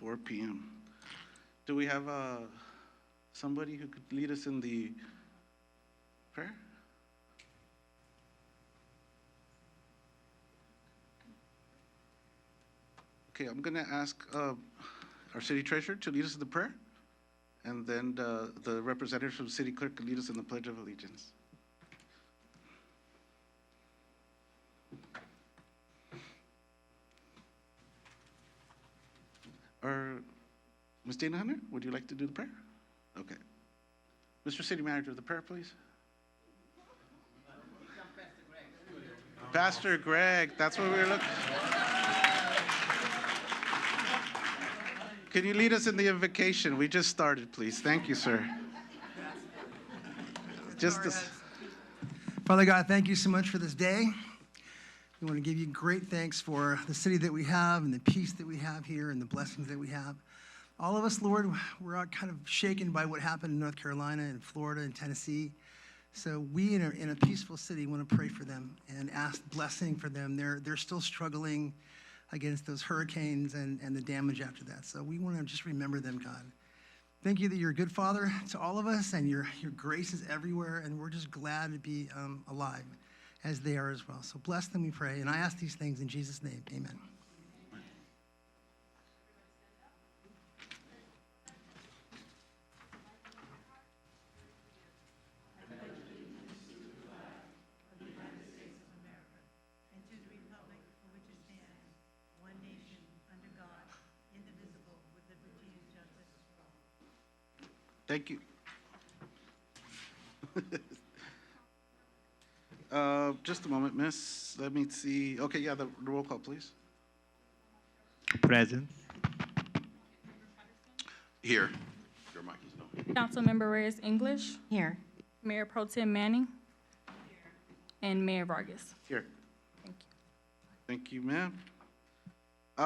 4 p.m. Do we have somebody who could lead us in the prayer? Okay, I'm going to ask our city treasurer to lead us in the prayer, and then the representatives from the city clerk can lead us in the Pledge of Allegiance. Ms. Dana Hunter, would you like to do the prayer? Okay. Mr. City Manager, the prayer, please. Pastor Greg, that's what we were looking. Can you lead us in the invocation? We just started, please. Thank you, sir. Father God, thank you so much for this day. We want to give you great thanks for the city that we have and the peace that we have here and the blessings that we have. All of us, Lord, we're all kind of shaken by what happened in North Carolina and Florida and Tennessee. So we in a peaceful city want to pray for them and ask blessing for them. They're still struggling against those hurricanes and the damage after that. So we want to just remember them, God. Thank you that you're a good Father to all of us, and your grace is everywhere, and we're just glad to be alive as they are as well. So bless them, we pray. And I ask these things in Jesus' name. Amen. Thank you. Just a moment, miss. Let me see. Okay, yeah, the roll call, please. Present. Here. Your mic is no. Councilmember Reyes English. Here. Mayor Pro Tem Manning. Here. And Mayor Vargas. Here. Thank you. Thank you, ma'am.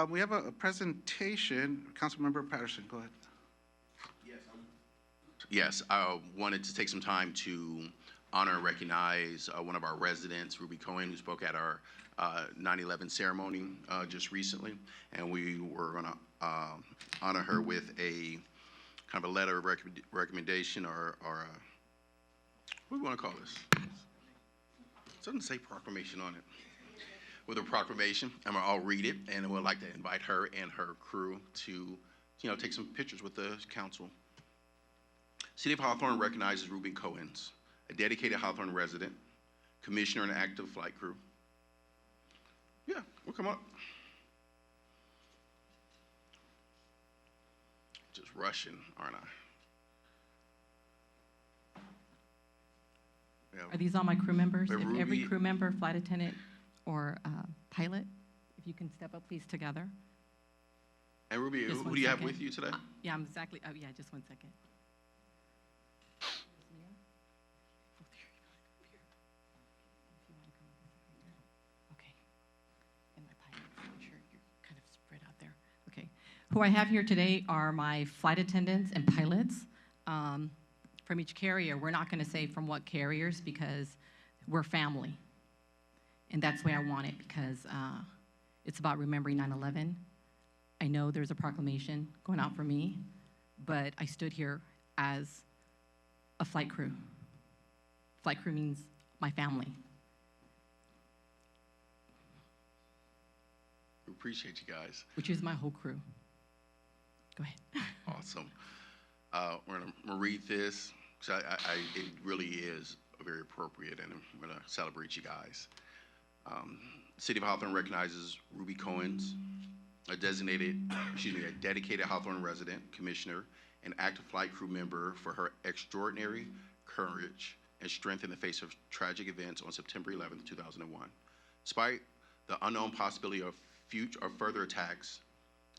We have a presentation. Councilmember Patterson, go ahead. Yes, I wanted to take some time to honor and recognize one of our residents, Ruby Cohen, who spoke at our 9/11 ceremony just recently, and we were going to honor her with a kind of a letter of recommendation or what do we want to call this? It doesn't say proclamation on it. With a proclamation, and I'll read it, and we'd like to invite her and her crew to, take some pictures with the council. City of Hawthorne recognizes Ruby Cohens, a dedicated Hawthorne resident, commissioner and active flight crew. Yeah, we'll come up. Just rushing, aren't I? Are these all my crew members? If Ruby, every crew member, flight attendant, or pilot, if you can step up, please, together. And Ruby, Just who one do you have second. with you today? Yeah, I'm exactly. Oh, yeah, just 1 second. Okay. And my pilot, I'm sure you're kind of spread out there. Okay. Who I have here today are my flight attendants and pilots from each carrier. We're not going to say from what carriers because we're family. And that's the way I want it, because it's about remembering 9/11. I know there's a proclamation going out for me, but I stood here as a flight crew. Flight crew means my family. We appreciate you guys. Which is my whole crew. Go ahead. Awesome. We're going to read this, because it really is very appropriate, and I'm going to celebrate you guys. City of Hawthorne recognizes Ruby Cohens, a dedicated Hawthorne resident, commissioner, and active flight crew member for her extraordinary courage and strength in the face of tragic events on September 11th, 2001. Despite the unknown possibility of future or further attacks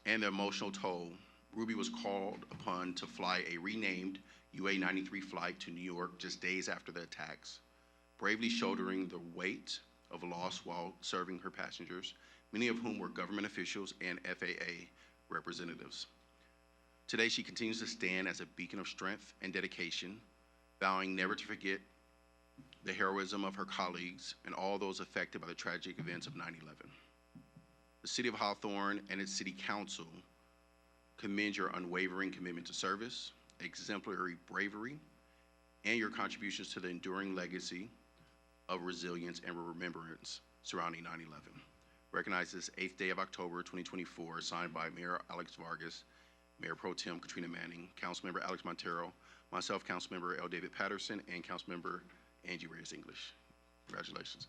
and the emotional toll, Ruby was called upon to fly a renamed UA-93 flight to New York just days after the attacks, bravely shouldering the weight of loss while serving her passengers, many of whom were government officials and FAA representatives. Today, she continues to stand as a beacon of strength and dedication, vowing never to forget the heroism of her colleagues and all those affected by the tragic events of 9/11. The City of Hawthorne and its City Council commend your unwavering commitment to service, exemplary bravery, and your contributions to the enduring legacy of resilience and remembrance surrounding 9/11. Recognized this 8th day of October 2024, signed by Mayor Alex Vargas, Mayor Pro Tem Katrina Manning, Councilmember Alex Montero, myself, Councilmember L. David Patterson, and Councilmember Angie Reyes English. Congratulations.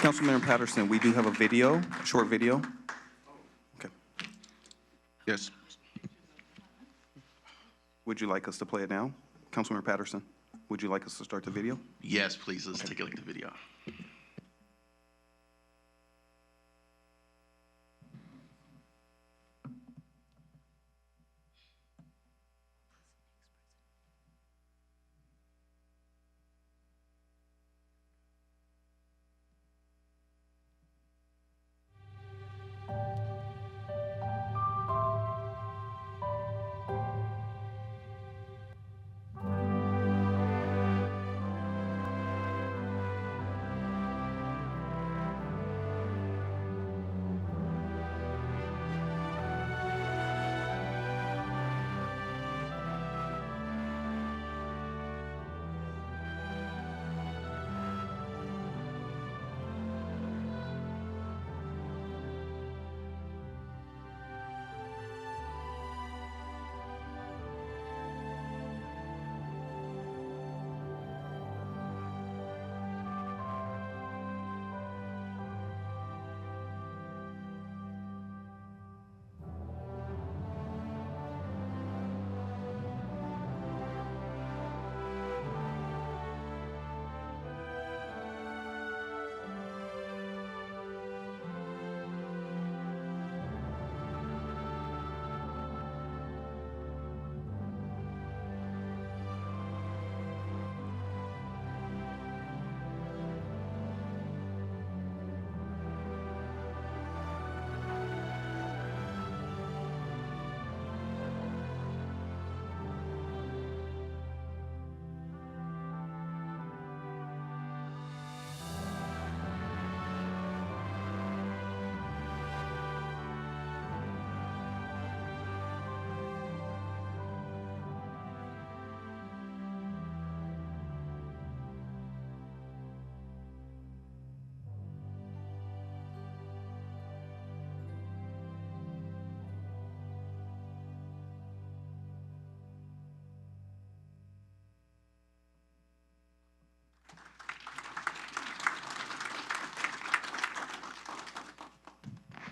Councilmember Patterson, we do have a video, a short video. Okay. Yes. Would you like us to play it now? Councilmember Patterson, would you like us to start the video? Yes, please. Let's take a look at the video.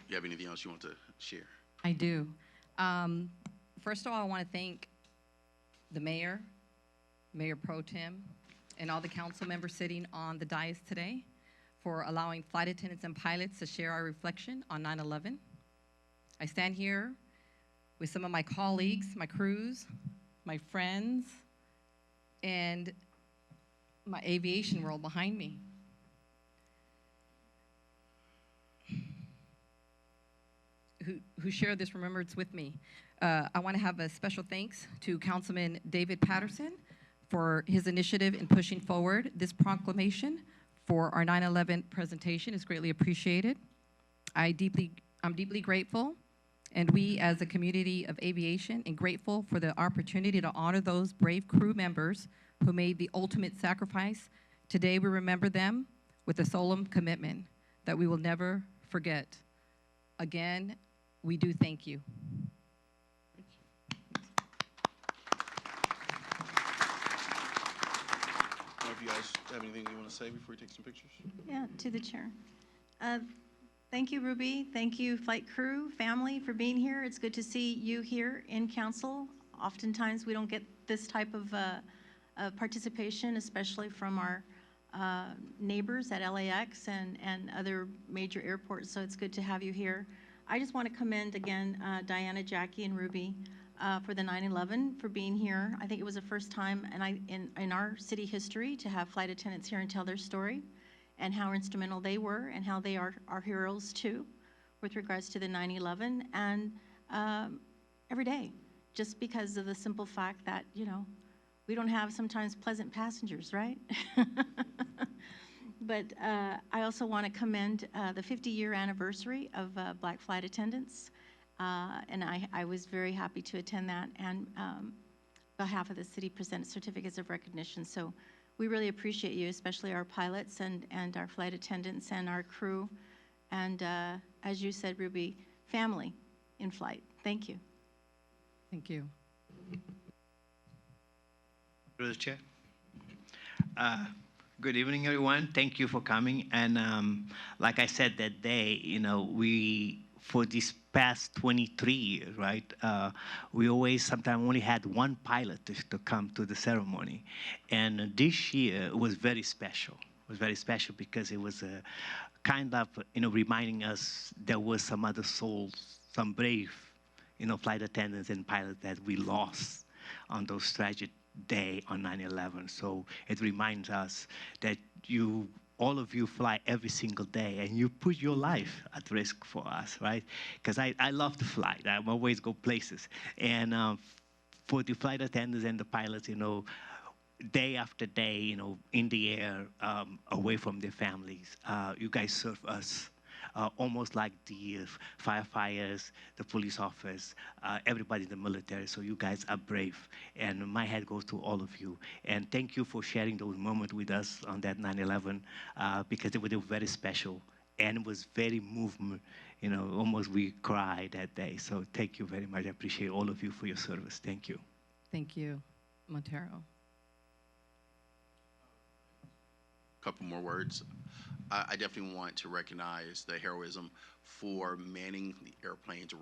You have anything else you want to share? I do. First of all, I want to thank the mayor, Mayor Pro Tem, and all the council members sitting on the dais today for allowing flight attendants and pilots to share our reflection on 9/11. I stand here with some of my colleagues, my crews, my friends, and my aviation world behind me. Who share this remembrance with me. I want to have a special thanks to Councilman David Patterson for his initiative in pushing forward this proclamation for our 9/11 presentation. Is greatly appreciated. I'm deeply grateful, and we as a community of aviation are grateful for the opportunity to honor those brave crew members who made the ultimate sacrifice. Today we remember them with a solemn commitment that we will never forget. Again, we do thank you. If you guys have anything you want to say before we take some pictures? Yeah, to the chair. Thank you, Ruby. Thank you, flight crew, family, for being here. It's good to see you here in council. Oftentimes, we don't get this type of participation, especially from our neighbors at LAX and other major airports, so it's good to have you here. I just want to commend again Diana, Jackie, and Ruby for the 9/11 for being here. I think it was the first time in our city history to have flight attendants here and tell their story and how instrumental they were and how they are our heroes too with regards to the 9/11 and every day, just because of the simple fact that, you know, we don't have sometimes pleasant passengers, right? But I also want to commend the 50-year anniversary of Black flight attendants. And I was very happy to attend that, and on behalf of the city presented certificates of recognition. So we really appreciate you, especially our pilots and our flight attendants and our crew. And as you said, Ruby, family in flight. Thank you. Thank you. Through the chair. Good evening, everyone. Thank you for coming. And like I said that day, you know, for these past 23 years, right, we always sometimes only had one pilot to come to the ceremony. And this year was very special. It was very special because it was kind of, you know, reminding us there was some other souls, some brave, you know, flight attendants and pilots that we lost on those tragic day on 9/11. So it reminds us that all of you fly every single day, and you put your life at risk for us, right? Because I love to fly. I always go places. And for the flight attendants and the pilots, you know, day after day, you know, in the air, away from their families, you guys serve us. Almost like the firefighters, the police officers, everybody in the military. So you guys are brave. And my hat goes to all of you. And thank you for sharing those moments with us on that 9/11, because they were very special. And it was very movement, you know, almost we cried that day. So thank you very much. I appreciate all of you for your service. Thank you. Thank you, Montero. Couple more words. I definitely want to recognize the heroism for manning the airplanes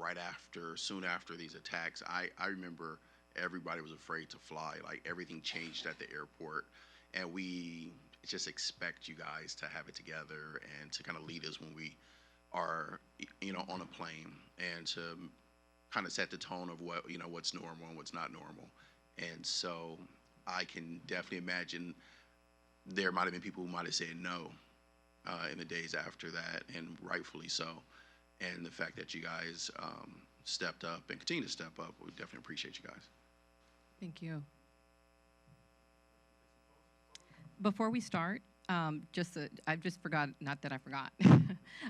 soon after these attacks. I remember everybody was afraid to fly. Like, everything changed at the airport, and we just expect you guys to have it together and to kind of lead us when we are, you know, on a plane, and to kind of set the tone of what, you know, what's normal and what's not normal. And so I can definitely imagine there might have been people who might have said no in the days after that, and rightfully so. And the fact that you guys stepped up and continue to step up, we definitely appreciate you guys. Thank you. Before we start, I just forgot, not that I forgot.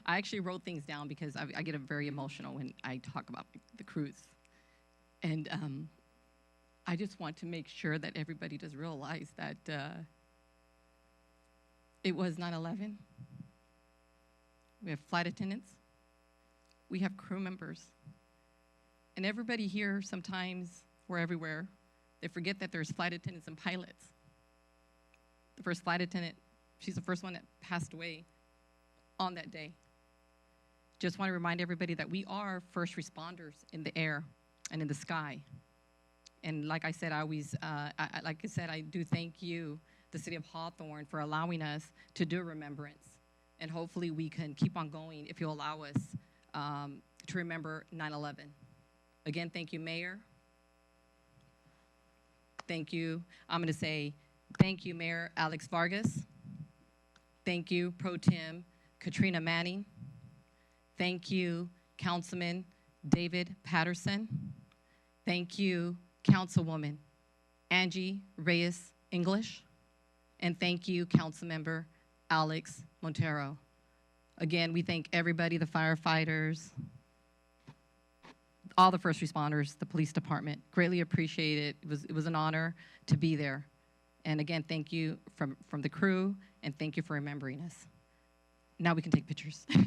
I actually wrote things down because I get very emotional when I talk about the cruise. And I just want to make sure that everybody does realize that it was 9/11. We have flight attendants. We have crew members. And everybody here, sometimes, we're everywhere, they forget that there's flight attendants and pilots. The first flight attendant, she's the first one that passed away on that day. Just want to remind everybody that we are first responders in the air and in the sky. And like I said, I do thank you, the City of Hawthorne, for allowing us to do remembrance. And hopefully we can keep on going if you'll allow us to remember 9/11. Again, thank you, Mayor. Thank you. I'm going to say thank you, Mayor Alex Vargas. Thank you, Pro Tem Katrina Manning. Thank you, Councilman David Patterson. Thank you, Councilwoman Angie Reyes English. And thank you, Councilmember Alex Montero. Again, we thank everybody, the firefighters, all the first responders, the police department. Greatly appreciate it. It was an honor to be there. And again, thank you from the crew, and thank you for remembering us. Now we can take pictures. Okay.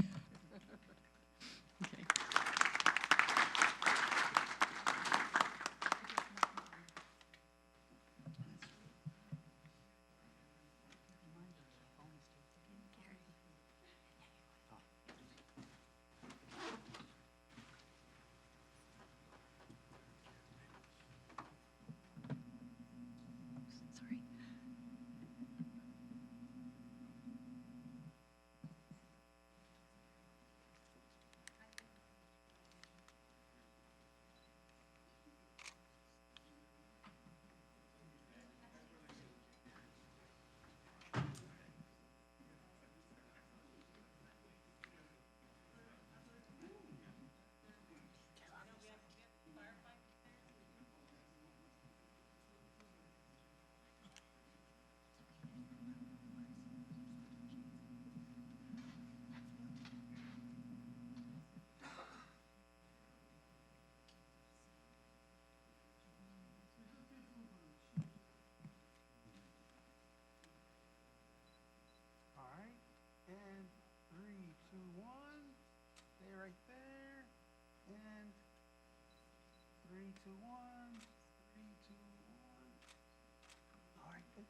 Sorry. 2, 1. 3, 2, 1. All right, good.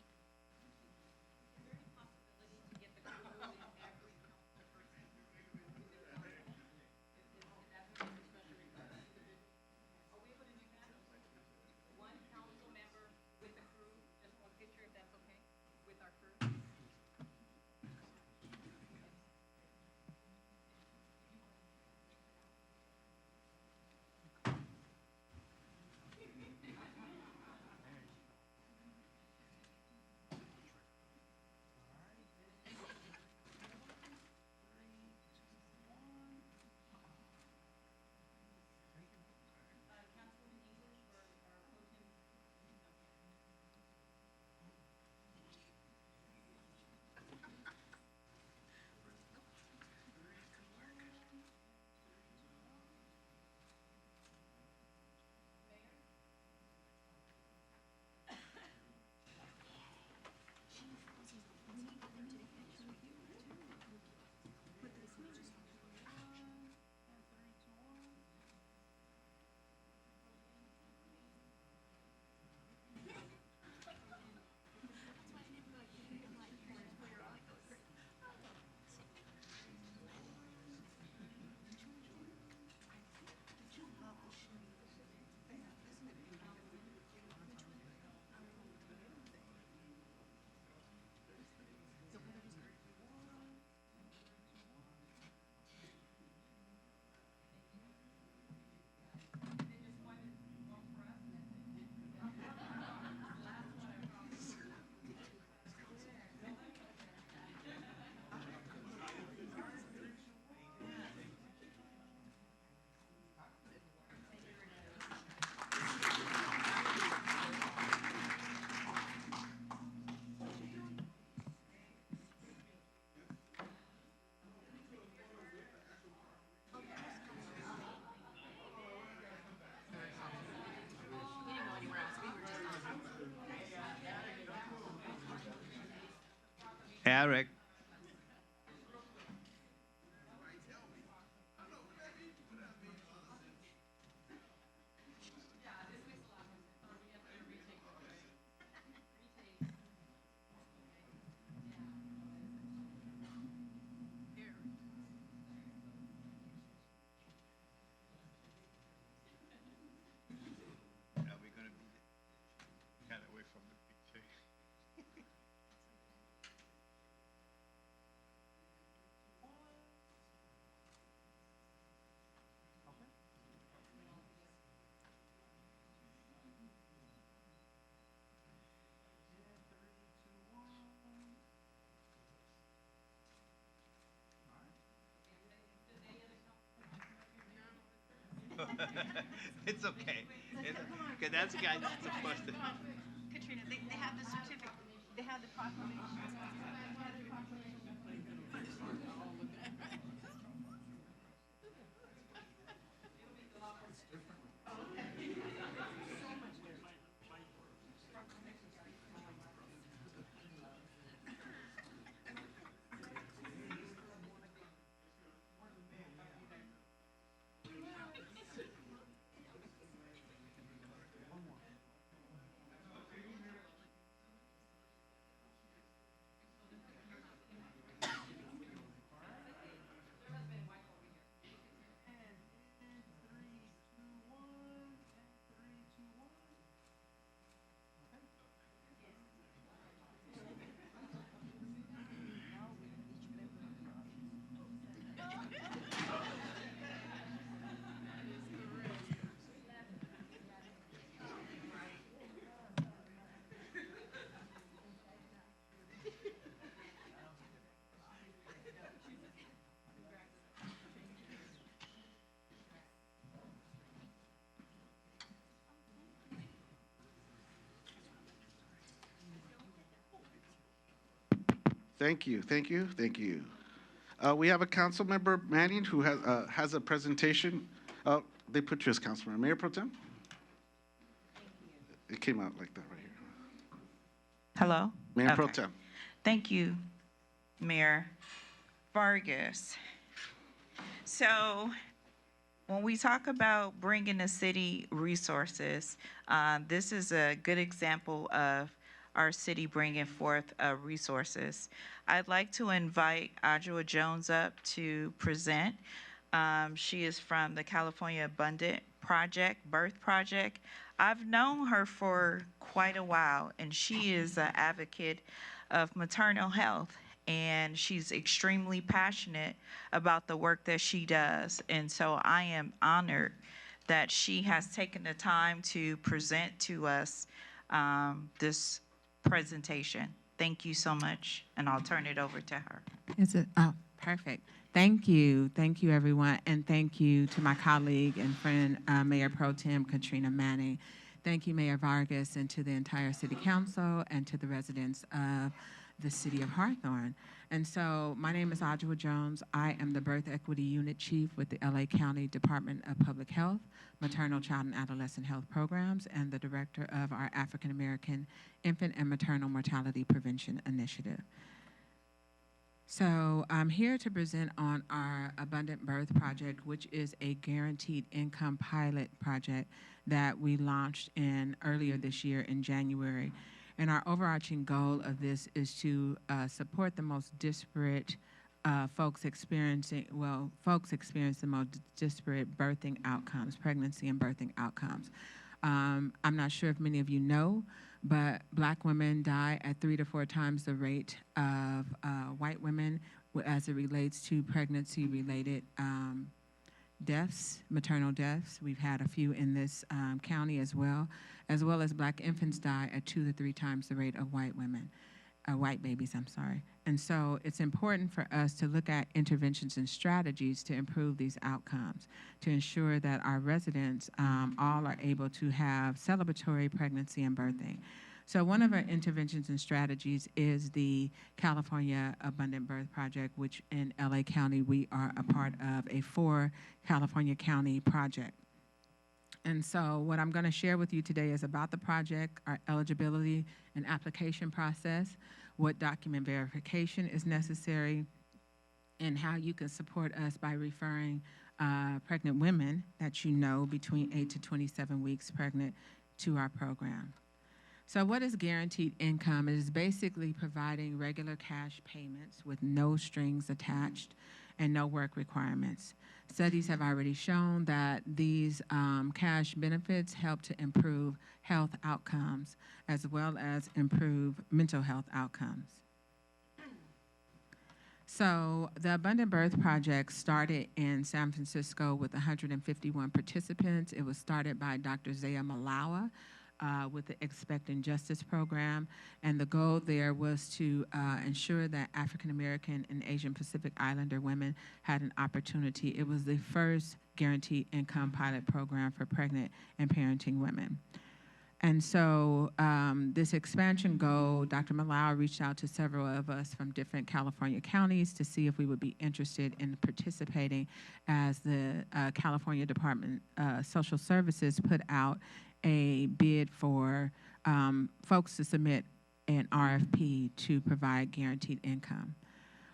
Eric. Are we going to be kind of away from the picture? It's okay. Okay, that's guys. It's supposed to. Katrina, they have the certificate, they have the proclamation. Thank you, thank you, thank you. We have a council member, Manning, who has a presentation. They put you as council member. Mayor Pro Tem? It came out like that right here. Hello? Mayor Pro Okay. Tem. Thank you, Mayor Vargas. So When we talk about bringing the city resources, this is a good example of our city bringing forth resources. I'd like to invite Audra Jones up to present. She is from the California Abundant Project, Birth Project. I've known her for quite a while, and she is an advocate of maternal health, and she's extremely passionate about the work that she does. And so I am honored that she has taken the time to present to us this presentation. Thank you so much, and I'll turn it over to her. Is it? Oh, perfect. Thank you. Thank you, everyone. And thank you to my colleague and friend, Mayor Pro Tem Katrina Manning. Thank you, Mayor Vargas, and to the entire City Council and to the residents of the City of Hawthorne. And so my name is Audra Jones. I am the Birth Equity Unit Chief with the LA County Department of Public Health, Maternal, Child, and Adolescent Health Programs, and the Director of our African American Infant and Maternal Mortality Prevention Initiative. So I'm here to present on our Abundant Birth Project, which is a guaranteed income pilot project that we launched earlier this year in January. And our overarching goal of this is to support the most disparate folks experience the most disparate birthing outcomes, pregnancy and birthing outcomes. I'm not sure if many of you know, but Black women die at 3 to 4 times the rate of white women as it relates to pregnancy-related deaths, maternal deaths. We've had a few in this county as well as Black infants die at 2 to 3 times the rate of white women, white babies, I'm sorry. And so it's important for us to look at interventions and strategies to improve these outcomes, to ensure that our residents all are able to have celebratory pregnancy and birthing. So one of our interventions and strategies is the California Abundant Birth Project, which in LA County we are a part of a 4 California county project. And so what I'm going to share with you today is about the project, our eligibility and application process, what document verification is necessary, and how you can support us by referring pregnant women that you know between 8 to 27 weeks pregnant to our program. So what is guaranteed income? It is basically providing regular cash payments with no strings attached and no work requirements. Studies have already shown that these cash benefits help to improve health outcomes as well as improve mental health outcomes. So the Abundant Birth Project started in San Francisco with 151 participants. It was started by Dr. Zaya Malawa with the Expecting Justice program, and the goal there was to ensure that African American and Asian Pacific Islander women had an opportunity. It was the first guaranteed income pilot program for pregnant and parenting women. And so this expansion goal, Dr. Malawa reached out to several of us from different California counties to see if we would be interested in participating as the California Department of Social Services put out a bid for folks to submit an RFP to provide guaranteed income.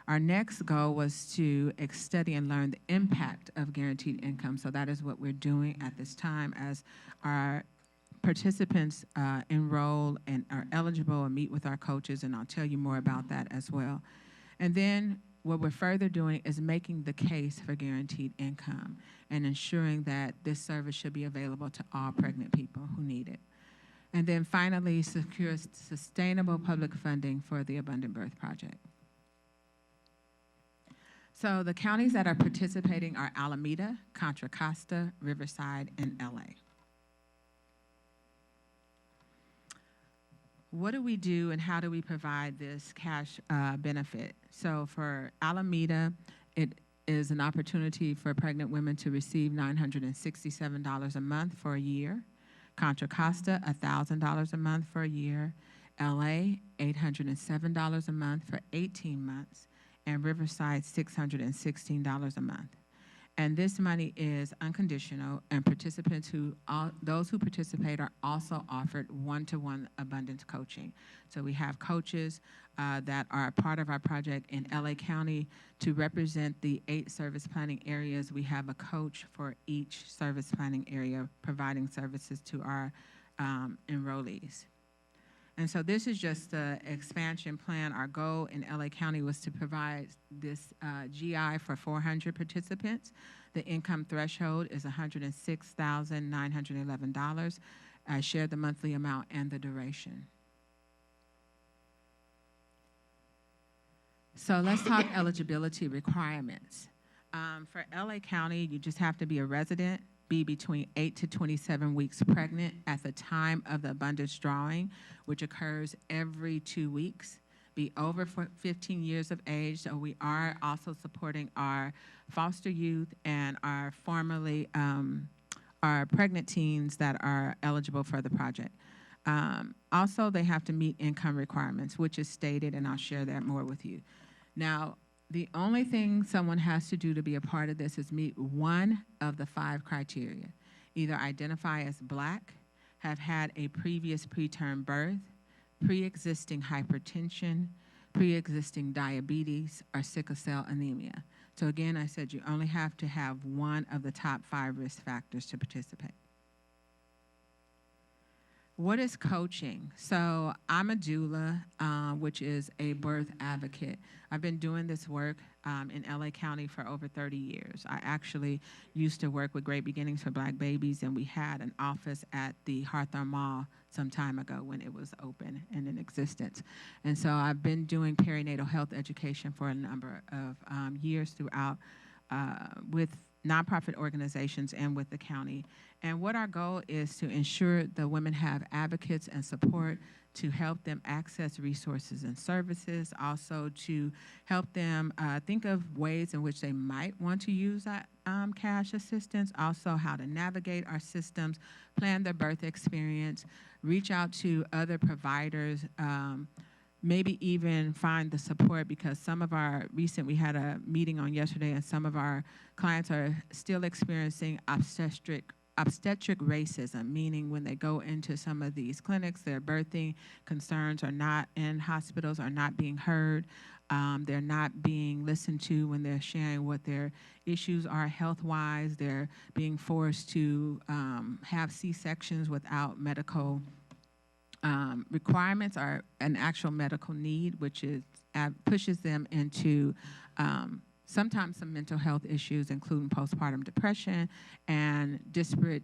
Our next goal was to study and learn the impact of guaranteed income. So that is what we're doing at this time as our participants enroll and are eligible and meet with our coaches, and I'll tell you more about that as well. And then what we're further doing is making the case for guaranteed income and ensuring that this service should be available to all pregnant people who need it. And then finally, secure sustainable public funding for the Abundant Birth Project. So the counties that are participating are Alameda, Contra Costa, Riverside, and LA. What do we do and how do we provide this cash benefit? So for Alameda, it is an opportunity for pregnant women to receive $967 a month for a year. Contra Costa, $1,000 a month for a year. LA, $807 a month for 18 months. And Riverside, $616 a month. And this money is unconditional, and those who participate are also offered one-to-one abundance coaching. So we have coaches that are a part of our project in LA County to represent the 8 service planning areas. We have a coach for each service planning area providing services to our enrollees. And so this is just the expansion plan. Our goal in LA County was to provide this GI for 400 participants. The income threshold is $106,911. I shared the monthly amount and the duration. So let's talk eligibility requirements. For LA County, you just have to be a resident, be between 8 to 27 weeks pregnant at the time of the abundance drawing, which occurs every 2 weeks, be over 15 years of age. So we are also supporting our foster youth and our our pregnant teens that are eligible for the project. Also, they have to meet income requirements, which is stated, and I'll share that more with you. Now, the only thing someone has to do to be a part of this is meet one of the 5 criteria. Either identify as Black, have had a previous preterm birth, pre-existing hypertension, pre-existing diabetes, or sickle cell anemia. So again, I said you only have to have one of the top 5 risk factors to participate. What is coaching? So I'm a doula, which is a birth advocate. I've been doing this work in LA County for over 30 years. I actually used to work with Great Beginnings for Black Babies, and we had an office at the Hawthorne Mall some time ago when it was open and in existence. And so I've been doing perinatal health education for a number of years throughout with nonprofit organizations and with the county. And what our goal is to ensure the women have advocates and support to help them access resources and services, also to help them think of ways in which they might want to use that cash assistance, also how to navigate our systems, plan their birth experience, reach out to other providers, maybe even find the support, because some of we had a meeting on yesterday, and some of our clients are still experiencing obstetric racism, meaning when they go into some of these clinics, their birthing concerns are not in hospitals, are not being heard. They're not being listened to when they're sharing what their issues are health-wise. They're being forced to have C-sections without medical requirements or an actual medical need, which pushes them into sometimes some mental health issues, including postpartum depression and disparate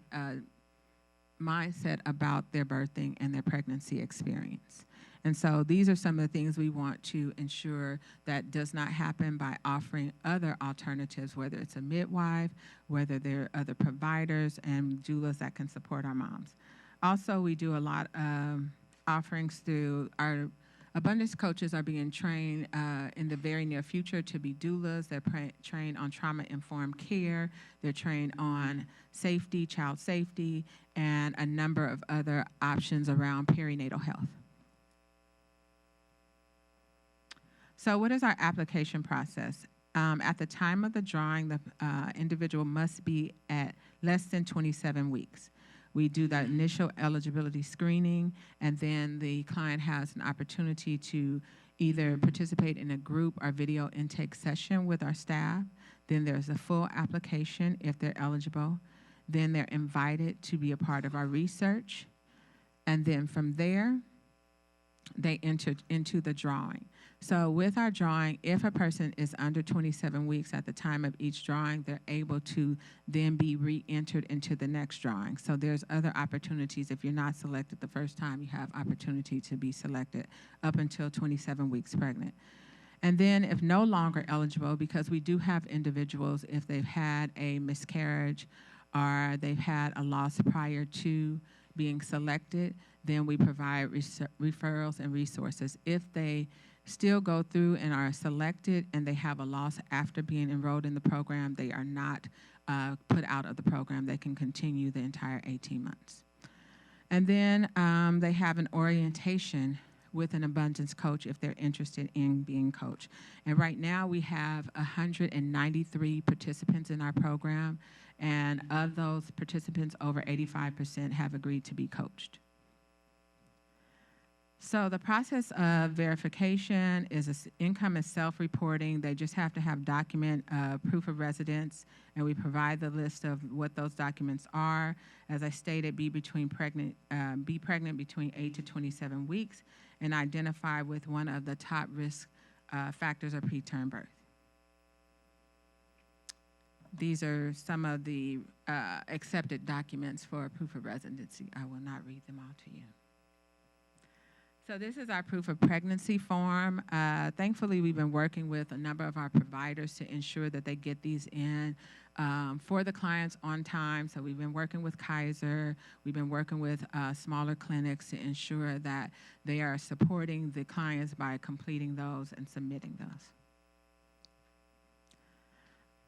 mindset about their birthing and their pregnancy experience. And so these are some of the things we want to ensure that does not happen by offering other alternatives, whether it's a midwife, whether there are other providers and doulas that can support our moms. Also, we do a lot of offerings through our abundance coaches are being trained in the very near future to be doulas. They're trained on trauma-informed care. They're trained on safety, child safety, and a number of other options around perinatal health. So what is our application process? At the time of the drawing, the individual must be at less than 27 weeks. We do that initial eligibility screening, and then the client has an opportunity to either participate in a group or video intake session with our staff. Then there's a full application if they're eligible. Then they're invited to be a part of our research. And then from there, they enter into the drawing. So with our drawing, if a person is under 27 weeks at the time of each drawing, they're able to then be re-entered into the next drawing. So there's other opportunities. If you're not selected the first time, you have opportunity to be selected up until 27 weeks pregnant. And then if no longer eligible, because we do have individuals, if they've had a miscarriage or they've had a loss prior to being selected, then we provide referrals and resources. If they still go through and are selected and they have a loss after being enrolled in the program, they are not put out of the program. They can continue the entire 18 months. And then they have an orientation with an abundance coach if they're interested in being coached. And right now we have 193 participants in our program, and of those participants, over 85% have agreed to be coached. So the process of verification is income is self-reporting. They just have to have proof of residence, and we provide the list of what those documents are. As I stated, be pregnant between 8 to 27 weeks, and identify with one of the top risk factors of preterm birth. These are some of the accepted documents for proof of residency. I will not read them all to you. So this is our proof of pregnancy form. Thankfully, we've been working with a number of our providers to ensure that they get these in for the clients on time. So we've been working with Kaiser. We've been working with smaller clinics to ensure that they are supporting the clients by completing those and submitting those.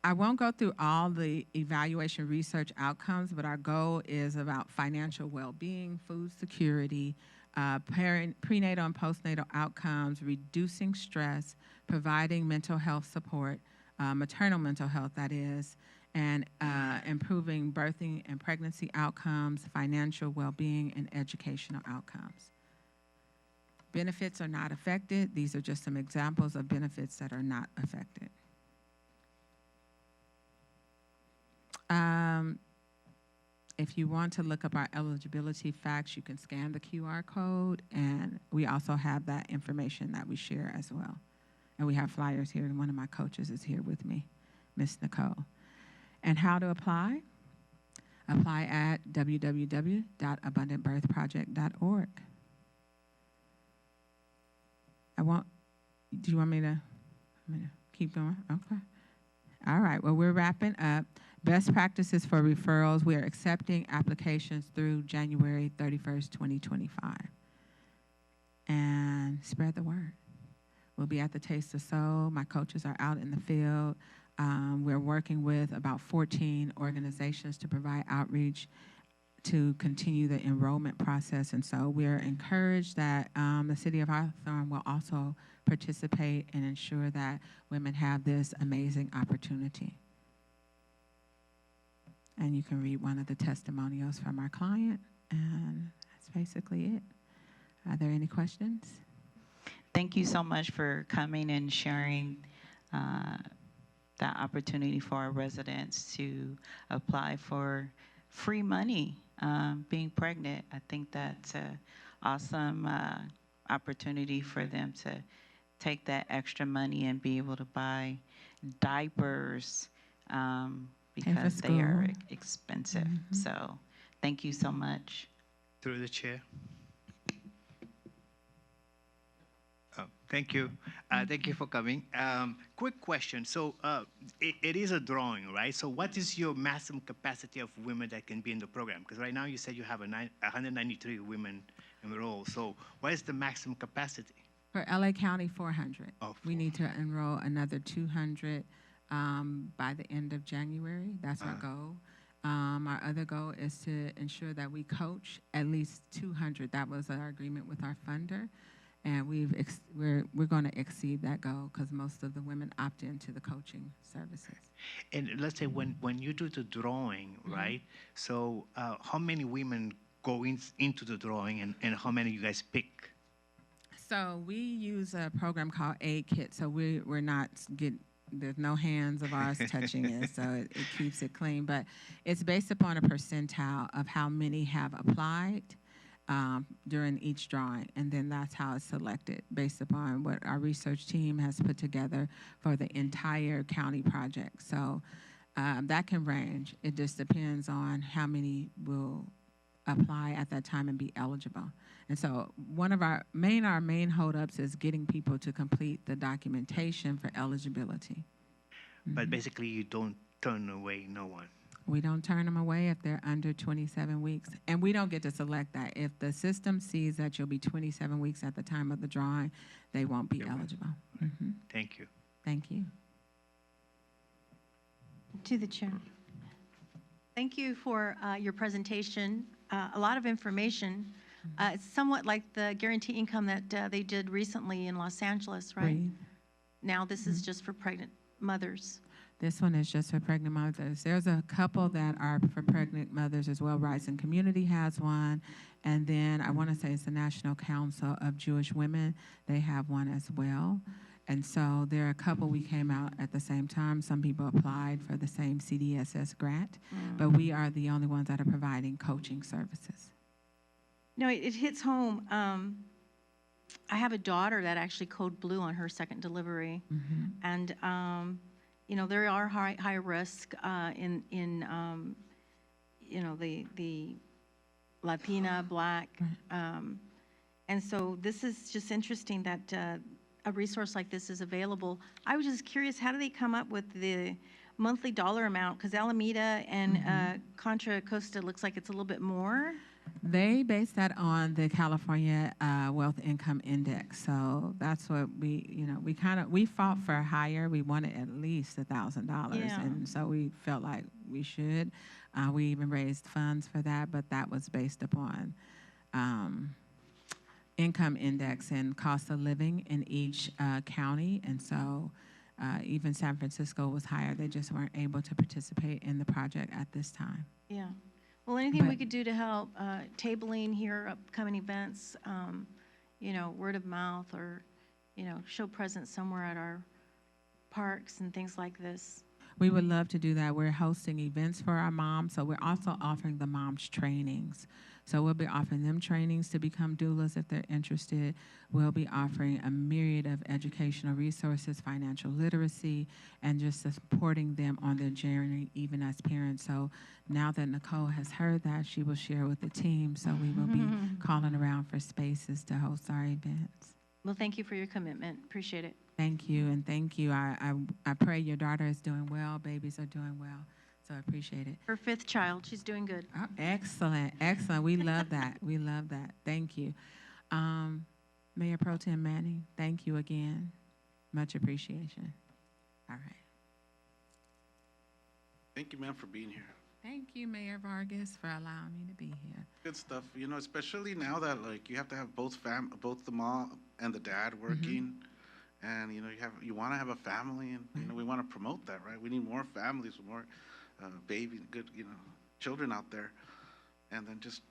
I won't go through all the evaluation research outcomes, but our goal is about financial well-being, food security, prenatal and postnatal outcomes, reducing stress, providing mental health support, maternal mental health, that is, and improving birthing and pregnancy outcomes, financial well-being, and educational outcomes. Benefits are not affected. These are just some examples of benefits that are not affected. If you want to look up our eligibility facts, you can scan the QR code, and we also have that information that we share as well. And we have flyers here, and one of my coaches is here with me, Miss Nicole. And how to apply? Apply at www.abundantbirthproject.org. Do you want me to keep going? Okay. All right, well, we're wrapping up. Best practices for referrals. We are accepting applications through January 31st, 2025. And spread the word. We'll be at the Taste of Soul. My coaches are out in the field. We're working with about 14 organizations to provide outreach to continue the enrollment process. And so we're encouraged that the City of Hawthorne will also participate and ensure that women have this amazing opportunity. And you can read one of the testimonials from our client, and that's basically it. Are there any questions? Thank you so much for coming and sharing that opportunity for our residents to apply for free money being pregnant. I think that's an awesome opportunity for them to take that extra money and be able to buy diapers because they are expensive. Mm-hmm. So thank you so much. Through the chair. Thank you. Thank you for coming. Quick question. So it is a drawing, right? So what is your maximum capacity of women that can be in the program? Because right now you said you have 193 women enrolled. So what is the maximum capacity? For LA County, 400. Oh, We need to enroll another 200 by the end of January. That's our goal. Our other goal is to ensure that we coach at least 200. That was our agreement with our funder. And we're going to exceed that goal because most of the women opt into the coaching services. And let's say when you do the drawing, right? So how many women go into the drawing, and how many you guys pick? So we use a program called Aid Kit. So we're not there's no hands of ours touching it, so it keeps it clean. But it's based upon a percentile of how many have applied during each drawing, and then that's how it's selected based upon what our research team has put together for the entire county project. So that can range. It just depends on how many will apply at that time and be eligible. And so one of our main holdups is getting people to complete the documentation for eligibility. But basically you don't turn away no one. We don't turn them away if they're under 27 weeks. And we don't get to select that. If the system sees that you'll be 27 weeks at the time of the drawing, they won't be eligible. Mm-hmm. Thank you. Thank you. To the chair. Thank you for your presentation. A lot of information. It's somewhat like the guaranteed income that they did recently in Los Angeles, right? Breathe. Now this is just for pregnant mothers. This one is just for pregnant mothers. There's a couple that are for pregnant mothers as well. Rising Community has one. And then I want to say it's the National Council of Jewish Women. They have one as well. And so there are a couple we came out at the same time. Some people applied for the same CDSS grant, but we are the only ones that are providing coaching services. No, it hits home. I have a daughter that actually code blue on her second delivery. And, you know, there are high risk in you know, the Latina, Black. And so this is just interesting that a resource like this is available. I was just curious, how do they come up with the monthly dollar amount? Because Alameda and Contra Costa looks like it's a little bit more. They base that on the California Wealth Income Index. So that's what we, you know, we fought for higher. We wanted at least $1,000. Yeah. And so we felt like we should. We even raised funds for that, but that was based upon income index and cost of living in each county. And so even San Francisco was higher. They just weren't able to participate in the project at this time. Yeah. Well, anything we But- could do to help, tabling here, upcoming events, you know, word of mouth, or, you know, show presence somewhere at our parks and things like this. We would love to do that. We're hosting events for our moms, so we're also offering the moms trainings. So we'll be offering them trainings to become doulas if they're interested. We'll be offering a myriad of educational resources, financial literacy, and just supporting them on their journey, even as parents. So now that Nicole has heard that, she will share with the team. So we will be calling around for spaces to host our events. Well, thank you for your commitment. Appreciate it. Thank you, and thank you. I pray your daughter is doing well, babies are doing well, so I appreciate it. Her 5th child, she's doing good. Oh, excellent, excellent. We love that. We love that. Thank you. Mayor Pro Tem Manning, thank you again. Much appreciation. All right. Thank you, ma'am, for being here. Thank you, Mayor Vargas, for allowing me to be here. Good stuff. You know, especially now that, like, you have to have both the mom and the dad working. And, you know, you want to have a family, and, you know, we want to promote that, right? We need more families, more baby, good, you know, children out there. And then just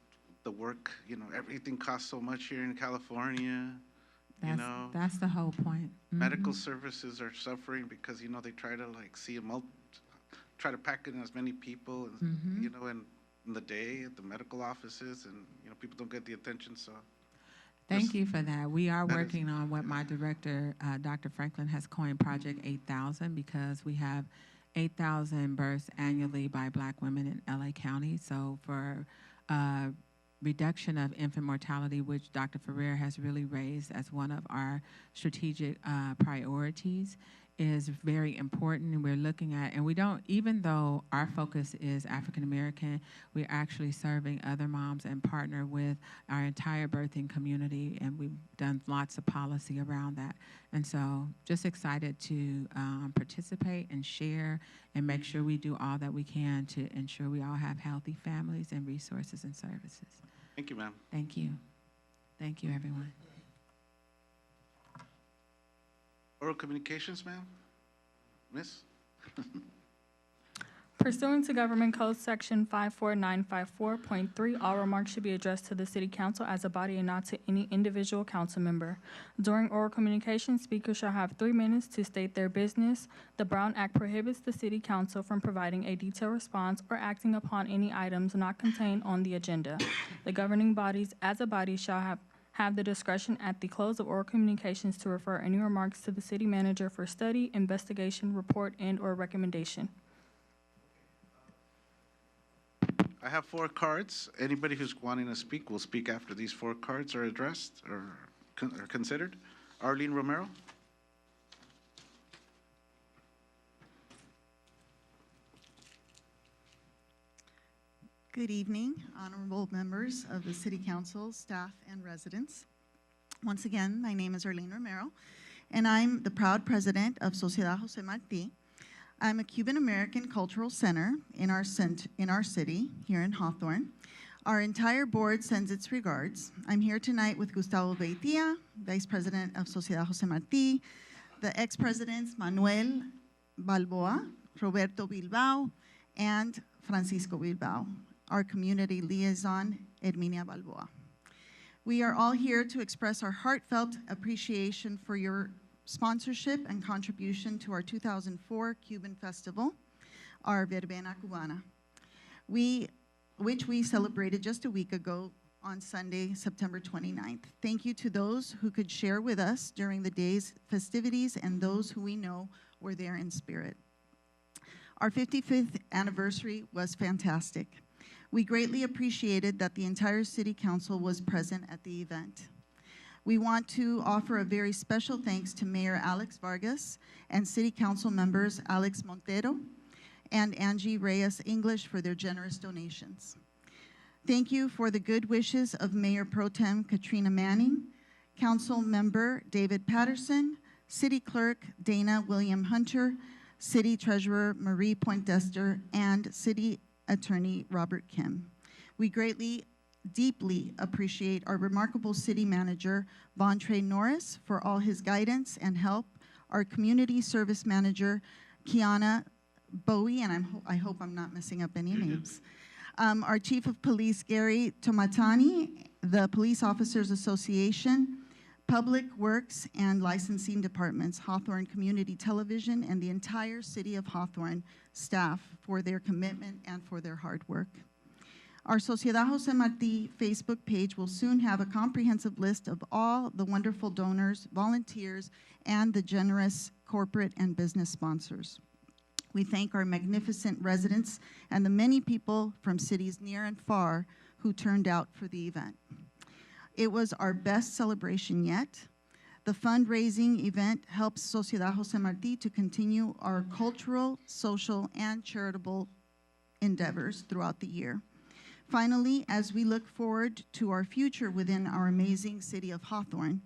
the work, you know, everything costs so much here in California, you know. That's the whole point. Medical services are suffering because, you know, they try to, like, try to pack in as many people, and, you know, in the day at the medical offices, and, you know, people don't get the attention, so. Thank you for that. We are working on what my director, Dr. Franklin, has coined Project 8,000, because we have 8,000 births annually by Black women in LA County. So for reduction of infant mortality, which Dr. Ferrer has really raised as one of our strategic priorities, is very important. And we're looking at, and we don't, even though our focus is African American, we're actually serving other moms and partner with our entire birthing community, and we've done lots of policy around that. And so just excited to participate and share and make sure we do all that we can to ensure we all have healthy families and resources and services. Thank you, ma'am. Thank you. Thank you, everyone. Oral communications, ma'am? Miss? Pursuant to Government Code Section 54954.3, all remarks should be addressed to the City Council as a body and not to any individual council member. During oral communication, speakers shall have 3 minutes to state their business. The Brown Act prohibits the City Council from providing a detailed response or acting upon any items not contained on the agenda. The governing bodies as a body shall have the discretion at the close of oral communications to refer any remarks to the city manager for study, investigation, report, and/or recommendation. I have 4 cards. Anybody who's wanting to speak will speak after these 4 cards are addressed or considered. Arlene Romero. Good evening, honorable members of the City Council, staff, and residents. Once again, my name is Arlene Romero, and I'm the proud president of Sociedad Jose Marti. I'm a Cuban-American cultural center in our city here in Hawthorne. Our entire board sends its regards. I'm here tonight with Gustavo Beitia, Vice President of Sociedad Jose Marti, the ex-presidents Manuel Balboa, Roberto Bilbao, and Francisco Bilbao, our community liaison, Herminia Balboa. We are all here to express our heartfelt appreciation for your sponsorship and contribution to our 2004 Cuban Festival, our Verbena Cubana, which we celebrated just a week ago on Sunday, September 29th. Thank you to those who could share with us during the day's festivities and those who we know were there in spirit. Our 55th anniversary was fantastic. We greatly appreciated that the entire City Council was present at the event. We want to offer a very special thanks to Mayor Alex Vargas and City Council members Alex Montero and Angie Reyes English for their generous donations. Thank you for the good wishes of Mayor Pro Tem Katrina Manning, Council Member David Patterson, City Clerk Dana William Hunter, City Treasurer Marie Poindexter, and City Attorney Robert Kim. We greatly, deeply appreciate our remarkable City Manager, Vontre Norris, for all his guidance and help, our Community Service Manager, Kiana Bowie, and I hope I'm not messing up any names. Our Chief of Police, Gary Tomatani, the Police Officers Association, Public Works and Licensing Departments, Hawthorne Community Television, and the entire City of Hawthorne staff for their commitment and for their hard work. Our Sociedad Jose Marti Facebook page will soon have a comprehensive list of all the wonderful donors, volunteers, and the generous corporate and business sponsors. We thank our magnificent residents and the many people from cities near and far who turned out for the event. It was our best celebration yet. The fundraising event helps Sociedad Jose Marti to continue our cultural, social, and charitable endeavors throughout the year. Finally, as we look forward to our future within our amazing city of Hawthorne,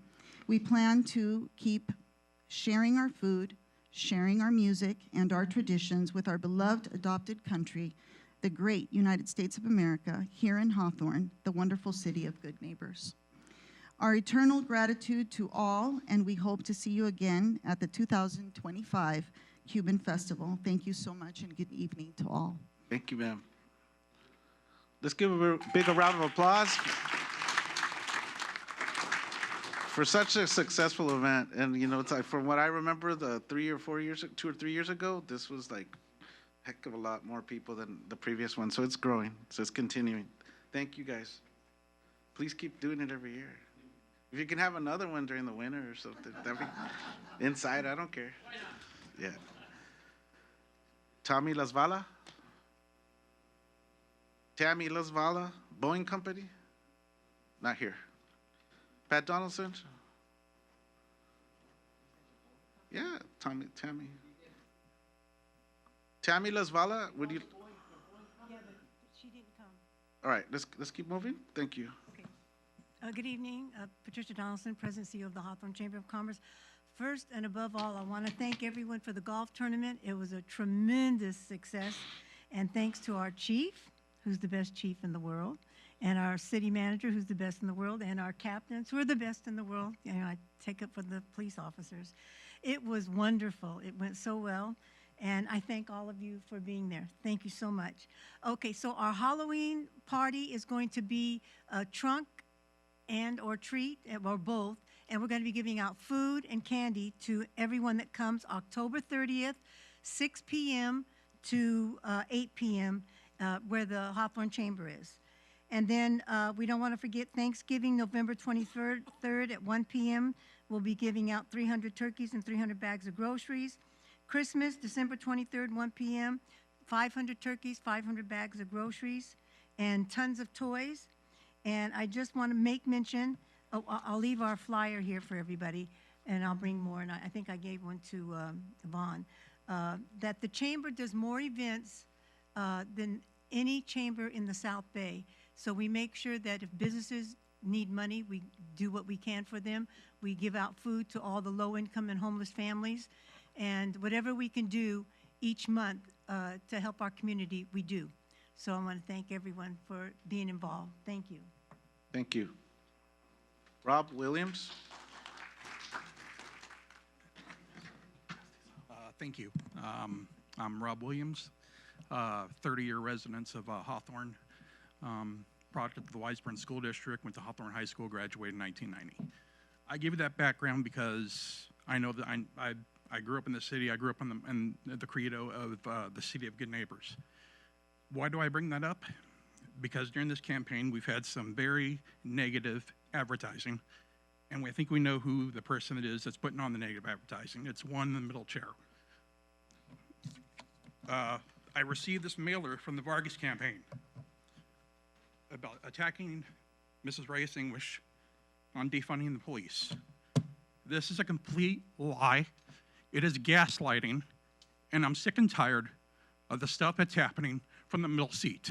we plan to keep sharing our food, sharing our music and our traditions with our beloved adopted country, the great United States of America, here in Hawthorne, the wonderful city of good neighbors. Our eternal gratitude to all, and we hope to see you again at the 2025 Cuban Festival. Thank you so much and good evening to all. Thank you, ma'am. Let's give a big round of applause for such a successful event. And you know, it's like from what I remember, the 2 or 3 years ago, this was like a heck of a lot more people than the previous one. So it's growing, so it's continuing. Thank you guys. Please keep doing it every year. If you can have another one during the winter or something, that'd be inside, I don't care. Yeah. Tammy Lasvala? Tammy Lasvala, Boeing Company? Not here. Pat Donaldson? Yeah, Tammy. Tammy Lasvala, would you? Yeah, but she didn't come. All right, let's keep moving. Thank you. Okay. Good evening, Patricia Donaldson, President and CEO of the Hawthorne Chamber of Commerce. First and above all, I want to thank everyone for the golf tournament. It was a tremendous success. And thanks to our chief, who's the best chief in the world, and our city manager, who's the best in the world, and our captains, who are the best in the world. You know, I take up for the police officers. It was wonderful. It went so well. And I thank all of you for being there. Thank you so much. Okay, so our Halloween party is going to be a trunk and or treat, or both. And we're going to be giving out food and candy to everyone that comes October 30th, 6 p.m. to 8 p.m., where the Hawthorne Chamber is. And then we don't want to forget Thanksgiving, November 23rd at 1 p.m. We'll be giving out 300 turkeys and 300 bags of groceries. Christmas, December 23rd, 1 p.m., 500 turkeys, 500 bags of groceries, and tons of toys. And I just want to make mention, I'll leave our flyer here for everybody, and I'll bring more, and I think I gave one to Yvonne, that the Chamber does more events than any chamber in the South Bay. So we make sure that if businesses need money, we do what we can for them. We give out food to all the low-income and homeless families. And whatever we can do each month to help our community, we do. So I want to thank everyone for being involved. Thank you. Thank you. Rob Williams? Thank you. I'm Rob Williams, 30-year resident of Hawthorne, product of the Wiseburn School District, went to Hawthorne High School, graduated in 1990. I give you that background because I know that I grew up in the city. I grew up in the credo of the city of good neighbors. Why do I bring that up? Because during this campaign, we've had some very negative advertising, and I think we know who the person it is that's putting on the negative advertising. It's one in the middle chair. I received this mailer from the Vargas campaign about attacking Mrs. Reyes English on defunding the police. This is a complete lie. It is gaslighting, and I'm sick and tired of the stuff that's happening from the middle seat.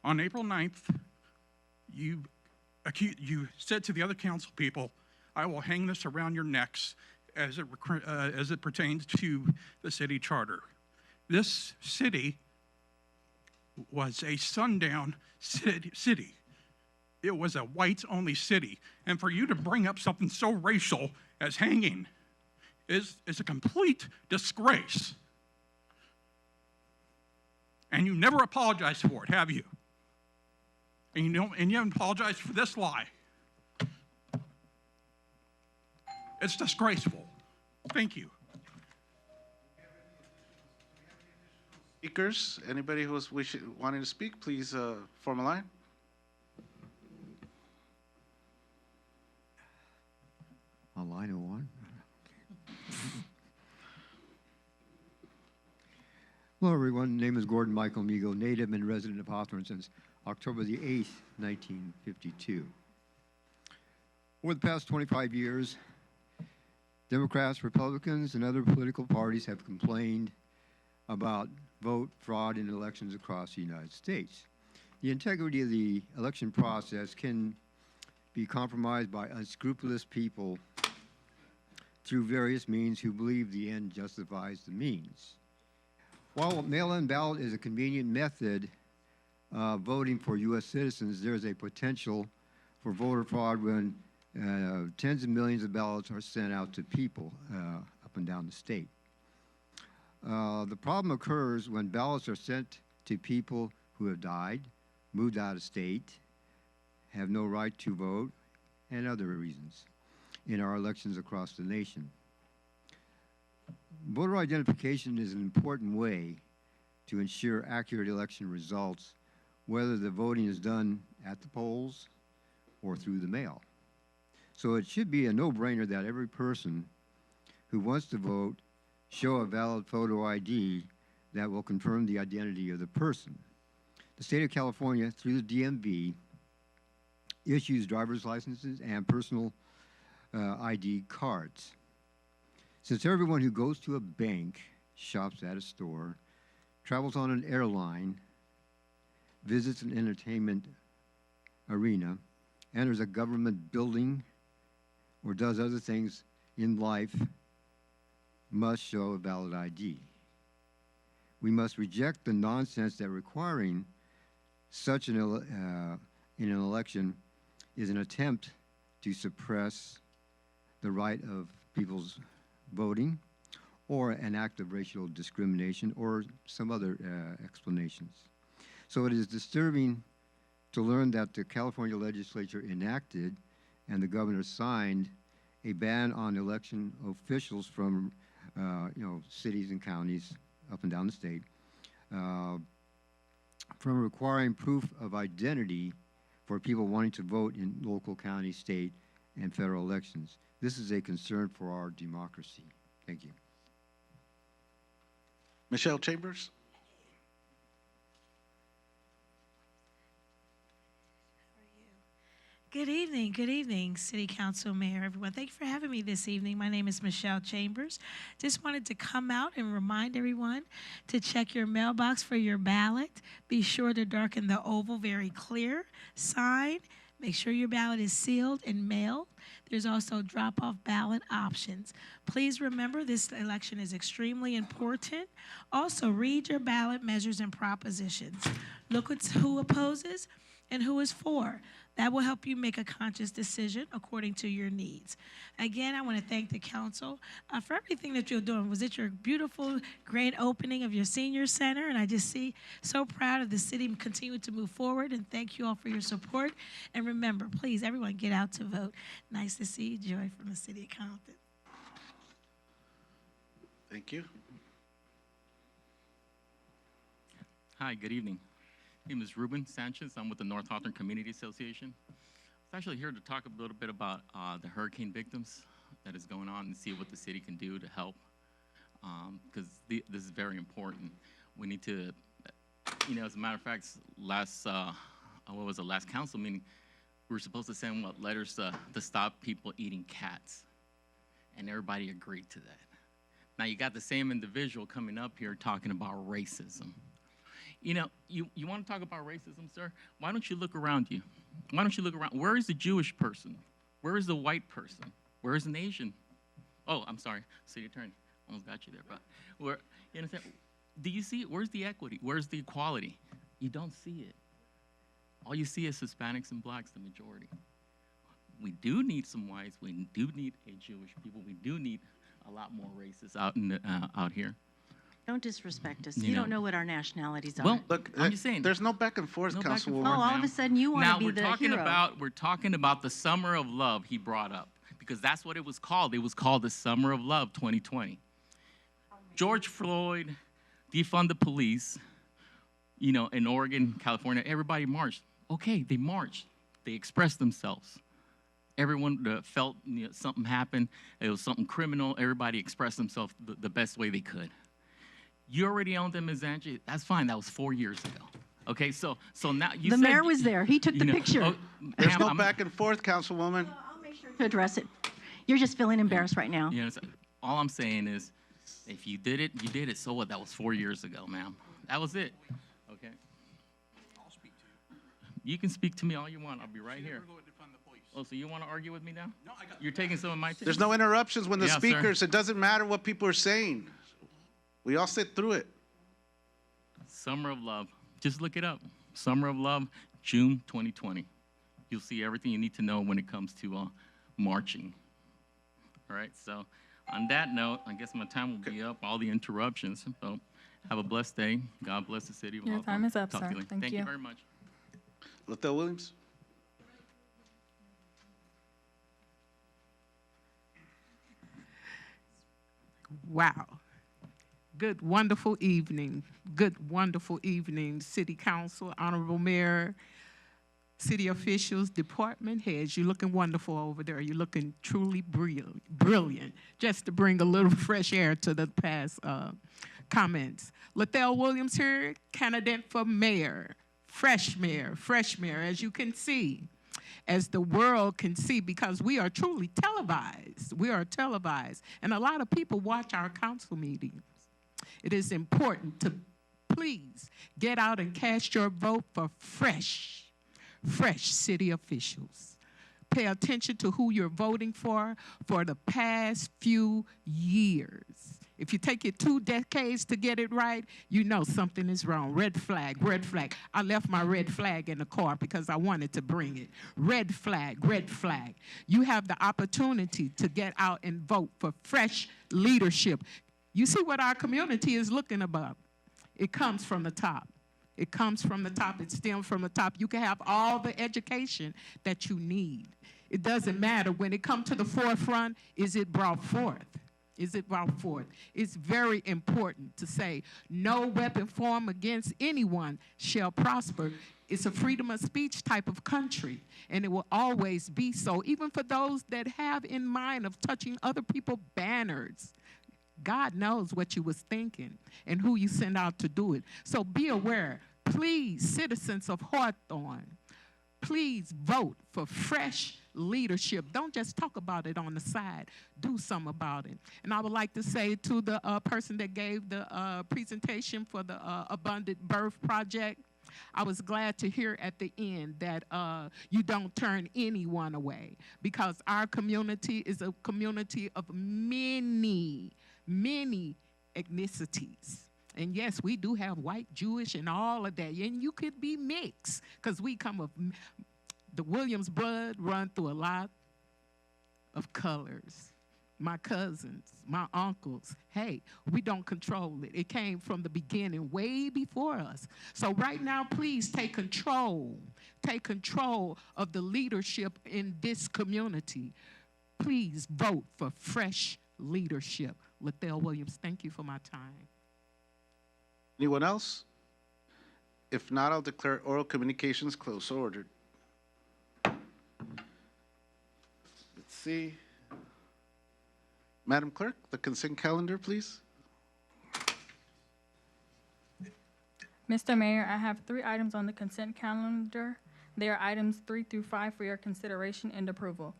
On April 9th, you said to the other council people, I will hang this around your necks as it pertains to the city charter. This city was a sundown city. It was a whites-only city. And for you to bring up something so racial as hanging is a complete disgrace. And you never apologized for it, have you? And you haven't apologized for this lie. It's disgraceful. Thank you. Speakers, anybody who's wanting to speak, please form a line. On line 01. Hello, everyone. My name is Gordon Michael Migo, native and resident of Hawthorne since October the 8th, 1952. Over the past 25 years, Democrats, Republicans, and other political parties have complained about vote fraud in elections across the United States. The integrity of the election process can be compromised by unscrupulous people through various means who believe the end justifies the means. While mail-in ballot is a convenient method of voting for U.S. citizens, there is a potential for voter fraud when tens of millions of ballots are sent out to people up and down the state. The problem occurs when ballots are sent to people who have died, moved out of state, have no right to vote, and other reasons in our elections across the nation. Voter identification is an important way to ensure accurate election results, whether the voting is done at the polls or through the mail. So it should be a no-brainer that every person who wants to vote show a valid photo ID that will confirm the identity of the person. The state of California, through the DMV, issues driver's licenses and personal ID cards. Since everyone who goes to a bank, shops at a store, travels on an airline, visits an entertainment arena, enters a government building, or does other things in life, must show a valid ID. We must reject the nonsense that requiring such in an election is an attempt to suppress the right of people's voting, or an act of racial discrimination, or some other explanations. So it is disturbing to learn that the California legislature enacted and the governor signed a ban on election officials from cities and counties up and down the state from requiring proof of identity for people wanting to vote in local, county, state, and federal elections. This is a concern for our democracy. Thank you. Michelle Chambers? Good evening, City Council, Mayor, everyone. Thank you for having me this evening. My name is Michelle Chambers. Just wanted to come out and remind everyone to check your mailbox for your ballot. Be sure to darken the oval very clear. Sign. Make sure your ballot is sealed and mailed. There's also drop-off ballot options. Please remember this election is extremely important. Also, read your ballot measures and propositions. Look at who opposes and who is for. That will help you make a conscious decision according to your needs. Again, I want to thank the council for everything that you're doing. Was it your beautiful, great opening of your senior center? And I just see so proud of the city continuing to move forward, and thank you all for your support. And remember, please, everyone get out to vote. Nice to see you, Joy, from the city accountant. Thank you. Hi, good evening. My name is Ruben Sanchez. I'm with the North Hawthorne Community Association. I was actually here to talk a little bit about the hurricane victims that is going on and see what the city can do to help, because this is very important. We need to, as a matter of fact, last council meeting, we were supposed to send letters to stop people eating cats, and everybody agreed to that. Now you got the same individual coming up here talking about racism. You want to talk about racism, sir? Why don't you look around you? Why don't you look around? Where is the Jewish person? Where is the white person? Where is an Asian? Oh, I'm sorry, city attorney. Almost got you there, but you understand? Do you see it? Where's the equity? Where's the equality? You don't see it. All you see is Hispanics and blacks, the majority. We do need some whites. We do need a Jewish people. We do need a lot more racists out here. Don't disrespect us. You don't know what our nationalities are. Well, look, I'm just saying. There's no back and forth, Councilwoman. Oh, all of a sudden you want to be the hero. We're talking about the Summer of Love he brought up, because that's what it was called. It was called the Summer of Love 2020. George Floyd, defund the police, in Oregon, California, everybody marched. Okay, they marched. They expressed themselves. Everyone felt something happened. It was something criminal. Everybody expressed themselves the best way they could. You already owned them as Angie. That's fine. That was 4 years ago. Okay, so now you. The mayor was there. He took the picture. There's no back and forth, Councilwoman. I'll make sure to address it. You're just feeling embarrassed right now. All I'm saying is, if you did it, you did it. So what? That was 4 years ago, ma'am. That was it. Okay. I'll speak to you. You can speak to me all you want. I'll be right here. Oh, so you want to argue with me now? No, I got. You're taking some of my time. There's no interruptions when the Yeah, speakers. sir. It doesn't matter what people are saying. We all sit through it. Summer of Love. Just look it up. Summer of Love, June 2020. You'll see everything you need to know when it comes to marching. All right, so on that note, I guess my time will be up, all the interruptions. So have a blessed day. God bless the city of Your Hawthorne. time is up, Talk to sir. you later. Thank Thank you. you very much. Lethel Williams. Wow. Good, wonderful evening. Good, wonderful evening, City Council, Honorable Mayor, city officials, department heads. You're looking wonderful over there. You're looking truly brilliant. Just to bring a little fresh air to the past comments. Lethel Williams here, candidate for mayor, fresh mayor, as you can see. As the world can see, because we are truly televised. We are televised. And a lot of people watch our council meetings. It is important to please get out and cast your vote for fresh city officials. Pay attention to who you're voting for the past few years. If you take it 2 decades to get it right, you know something is wrong. Red flag, red flag. I left my red flag in the car because I wanted to bring it. Red flag, red flag. You have the opportunity to get out and vote for fresh leadership. You see what our community is looking about. It comes from the top. It comes from the top. It stems from the top. You can have all the education that you need. It doesn't matter. When it comes to the forefront, is it brought forth? Is it brought forth? It's very important to say, no weapon formed against anyone shall prosper. It's a freedom of speech type of country, and it will always be so, even for those that have in mind of touching other people's banners. God knows what you was thinking and who you send out to do it. So be aware. Please, citizens of Hawthorne, please vote for fresh leadership. Don't just talk about it on the side. Do something about it. And I would like to say to the person that gave the presentation for the Abundant Birth Project, I was glad to hear at the end that you don't turn anyone away, because our community is a community of many, many ethnicities. And yes, we do have white, Jewish, and all of that. And you could be mixed, because we come of the Williams blood run through a lot of colors. My cousins, my uncles, hey, we don't control it. It came from the beginning, way before us. So right now, please take control. Take control of the leadership in this community. Please vote for fresh leadership. Lethell Williams, thank you for my time. Anyone else? If not, I'll declare oral communications closed. So ordered. Let's see. Madam Clerk, the consent calendar, please. Mr. Mayor, I have 3 items on the consent calendar. They are items 3 through 5 for your consideration and approval.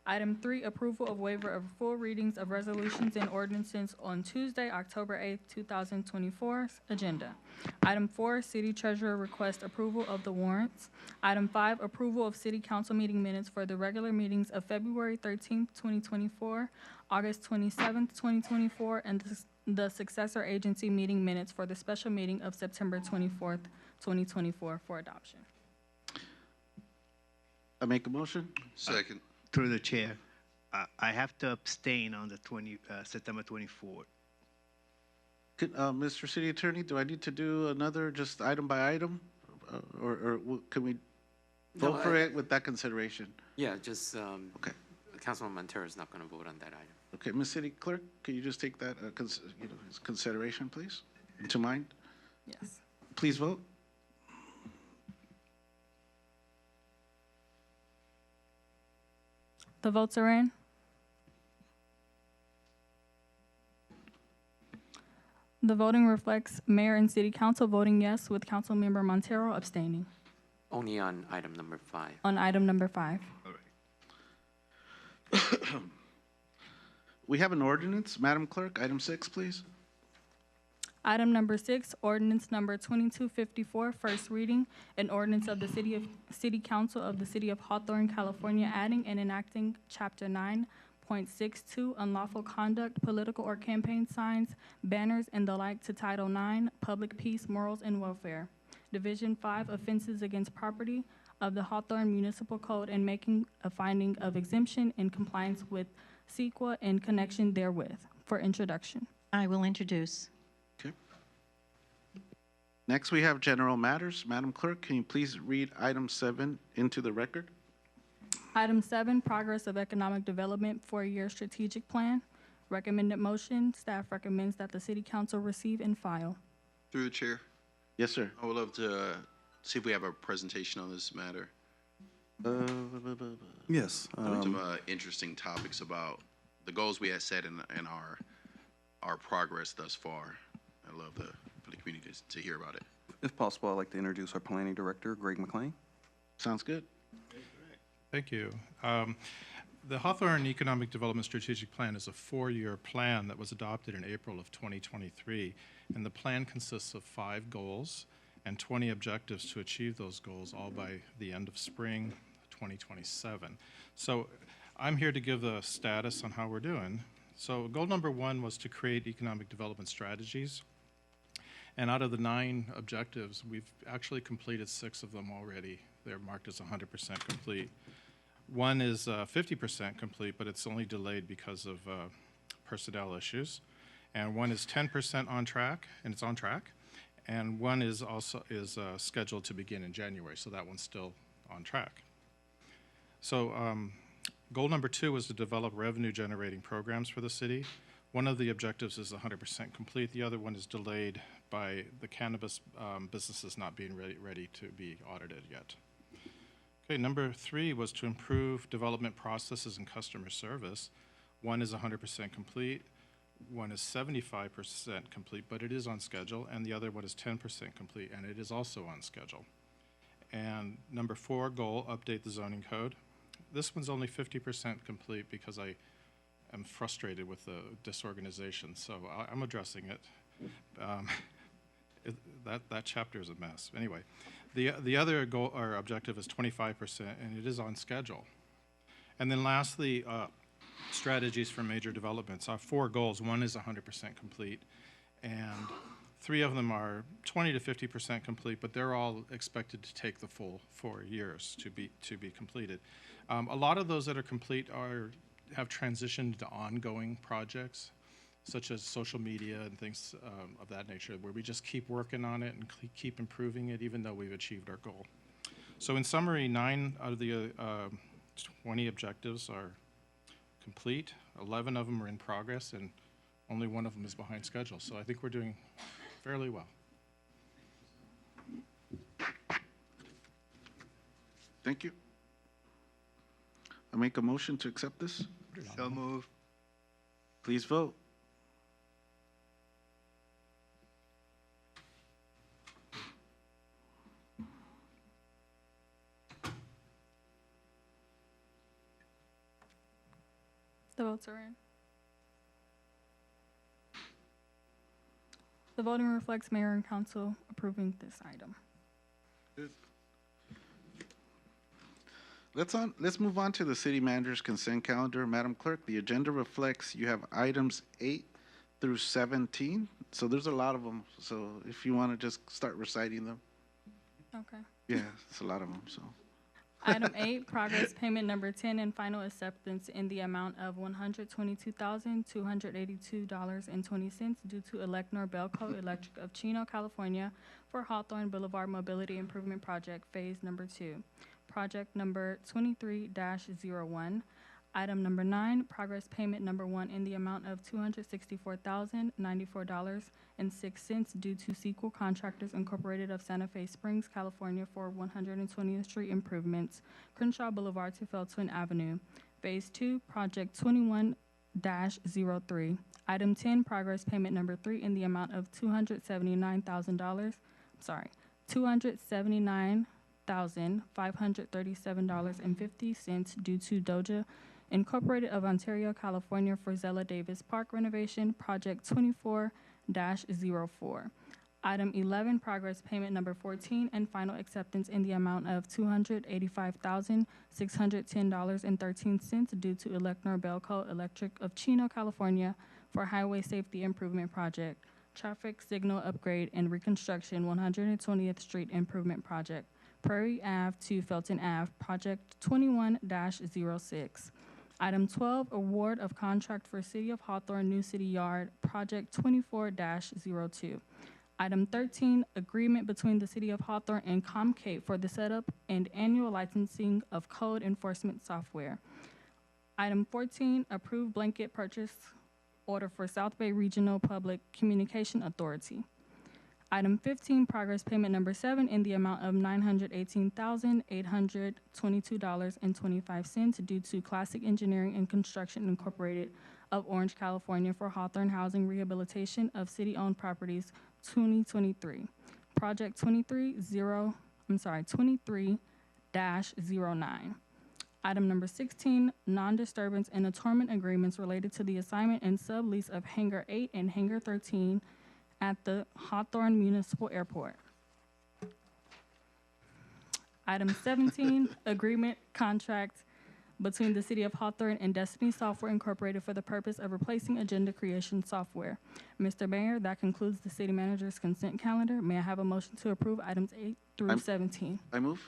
Item 3, approval of waiver of full readings of resolutions and ordinances on Tuesday, October 8th, 2024 agenda. Item 4, city treasurer request approval of the warrants. Item 5, approval of city council meeting minutes for the regular meetings of February 13th, 2024, August 27th, 2024, and the successor agency meeting minutes for the special meeting of September 24th, 2024 for adoption. I make a motion. Second. Through the chair, I have to abstain on the September 24th. Mr. City Attorney, do I need to do another just item by item? Can we vote for it with that consideration? Yeah, just, Okay. Councilman Montero is not going to vote on that item. Okay, Ms. City Clerk, can you just take that as consideration, please, into mind? Yes. Please vote. The votes are in. The voting reflects mayor and city council voting yes, with Councilmember Montero abstaining Only on item number 5. on item number 5. We have an ordinance. Madam Clerk, item 6, please. Item number 6, ordinance number 2254, first reading, an ordinance of the City Council of the City of Hawthorne, California, adding and enacting Chapter 9.62, unlawful conduct, political or campaign signs, banners, and the like to Title 9, public peace, morals, and welfare. Division 5, offenses against property of the Hawthorne Municipal Code, and making a finding of exemption in compliance with CEQA in connection therewith. For introduction. I will introduce. Okay. Next, we have general matters. Madam Clerk, can you please read item 7 into the record? Item 7, progress of economic development 4-year strategic plan. Recommended motion, staff recommends that the City Council receive and file. Through the chair, Yes, sir. I would love to see if we have a presentation on this matter. Yes. Some interesting topics about the goals we had set in our progress thus far. I love for the community to hear about it. If possible, I'd like to introduce our planning director, Greg McLean. Sounds good. Thank you. The Hawthorne Economic Development Strategic Plan is a 4-year plan that was adopted in April of 2023, and the plan consists of 5 goals and 20 objectives to achieve those goals, all by the end of spring 2027. So I'm here to give the status on how we're doing. So goal number 1 was to create economic development strategies. And out of the 9 objectives, we've actually completed 6 of them already. They're marked as 100% complete. 1 is 50% complete, but it's only delayed because of personnel issues. And 1 is 10% on track, and it's on track. And 1 is also scheduled to begin in January, so that one's still on track. So goal number 2 was to develop revenue-generating programs for the city. One of the objectives is 100% complete. The other one is delayed by the cannabis businesses not being ready to be audited yet. Okay, number 3 was to improve development processes and customer service. 1 is 100% complete. 1 is 75% complete, but it is on schedule, and the other one is 10% complete, and it is also on schedule. And number 4 goal, update the zoning code. This one's only 50% complete because I am frustrated with the disorganization, so I'm addressing it. That chapter is a mess. Anyway, the other goal or objective is 25%, and it is on schedule. And then lastly, strategies for major developments. Our 4 goals, one is 100% complete, and 3 of them are 20 to 50% complete, but they're all expected to take the full 4 years to be completed. A lot of those that are complete have transitioned to ongoing projects, such as social media and things of that nature, where we just keep working on it and keep improving it, even though we've achieved our goal. So in summary, 9 out of the 20 objectives are complete, 11 of them are in progress, and only 1 of them is behind schedule. So I think we're doing fairly well. Thank you. I make a motion to accept this. So move. Please vote. The votes are in. The voting reflects mayor and council approving this item. Good. Let's move on to the city manager's consent calendar. Madam Clerk, the agenda reflects you have items 8 through 17. So there's a lot of them. So if you want to just start reciting them. Okay. Yeah, it's a lot of them, so. Item 8, progress payment number 10 and final acceptance in the amount of $122,282.20 due to Elecnor Belco Electric of Chino, California for Hawthorne Boulevard Mobility Improvement Project Phase Number 2. Project number 23-01. Item number 9, progress payment number 1 in the amount of $264,094.06 due to Sequel Contractors Incorporated of Santa Fe Springs, California for 120th Street improvements, Crenshaw Boulevard to Feltwin Avenue. Phase 2, project 21-03. Item 10, progress payment number 3 in the amount of $279,537.50 due to Doja Incorporated of Ontario, California for Zella Davis Park renovation, project 24-04. Item 11, progress payment number 14 and final acceptance in the amount of $285,610.13 due to Elecnor Belco Electric of Chino, California for highway safety improvement project, traffic signal upgrade and reconstruction 120th Street improvement project, Prairie Ave to Felton Ave, project 21-06. Item 12, award of contract for City of Hawthorne New City Yard, project 24-02. Item 13, agreement between the City of Hawthorne and Comcape for the setup and annual licensing of code enforcement software. Item 14, approved blanket purchase order for South Bay Regional Public Communication Authority. Item 15, progress payment number 7 in the amount of $918,822.25 due to Classic Engineering and Construction Incorporated of Orange, California for Hawthorne Housing Rehabilitation of City-Owned Properties 2023. Project 23-09. Item number 16, non-disturbance and attornment agreements related to the assignment and sublease of Hangar 8 and Hangar 13 at the Hawthorne Municipal Airport. Item 17, agreement contract between the City of Hawthorne and Destiny Software Incorporated for the purpose of replacing agenda creation software. Mr. Mayor, that concludes the city manager's consent calendar. May I have a motion to approve items 8 through 17? I move.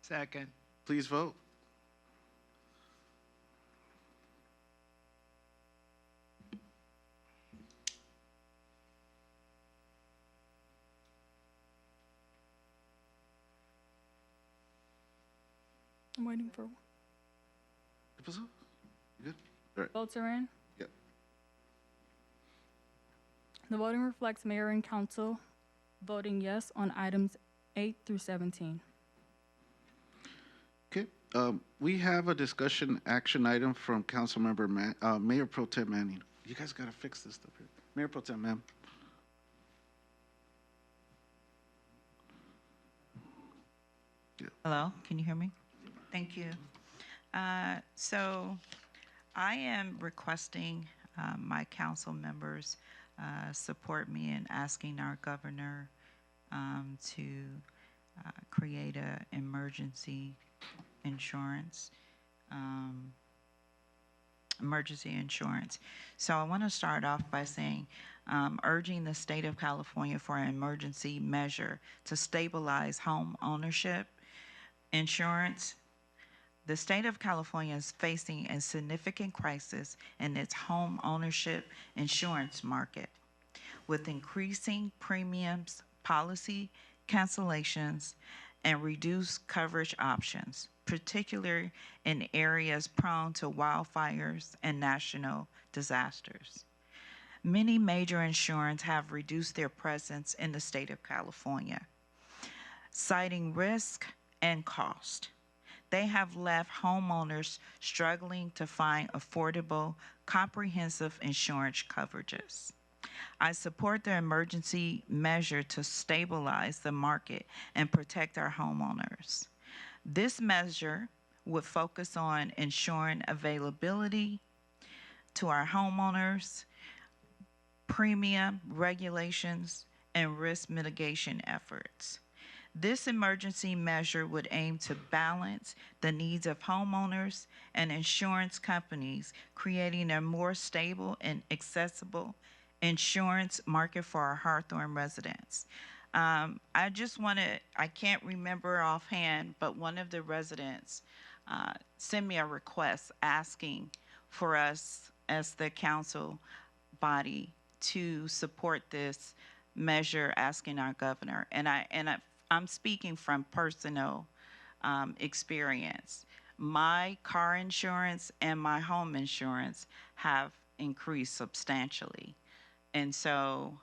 Second. Please vote. I'm waiting for. ¿Qué pasó? You good? All right. Votes are in. Yep. The voting reflects mayor and council voting yes on items 8 through 17. Okay. We have a discussion action item from Councilmember Mayor Pro Tem Manning. You guys got to fix this stuff here. Mayor Pro Tem, ma'am. Hello, can you hear me? Thank you. So I am requesting my council members support me in asking our governor to create a emergency insurance. So I want to start off by saying, urging the state of California for an emergency measure to stabilize home ownership insurance. The state of California is facing a significant crisis in its home ownership insurance market, with increasing premiums, policy cancellations, and reduced coverage options, particularly in areas prone to wildfires and national disasters. Many major insurers have reduced their presence in the state of California, citing risk and cost. They have left homeowners struggling to find affordable, comprehensive insurance coverages. I support the emergency measure to stabilize the market and protect our homeowners. This measure would focus on ensuring availability to our homeowners, premium regulations, and risk mitigation efforts. This emergency measure would aim to balance the needs of homeowners and insurance companies, creating a more stable and accessible insurance market for our Hawthorne residents. I can't remember offhand, but one of the residents sent me a request asking for us as the council body to support this measure, asking our governor. And I'm speaking from personal experience. My car insurance and my home insurance have increased substantially. And so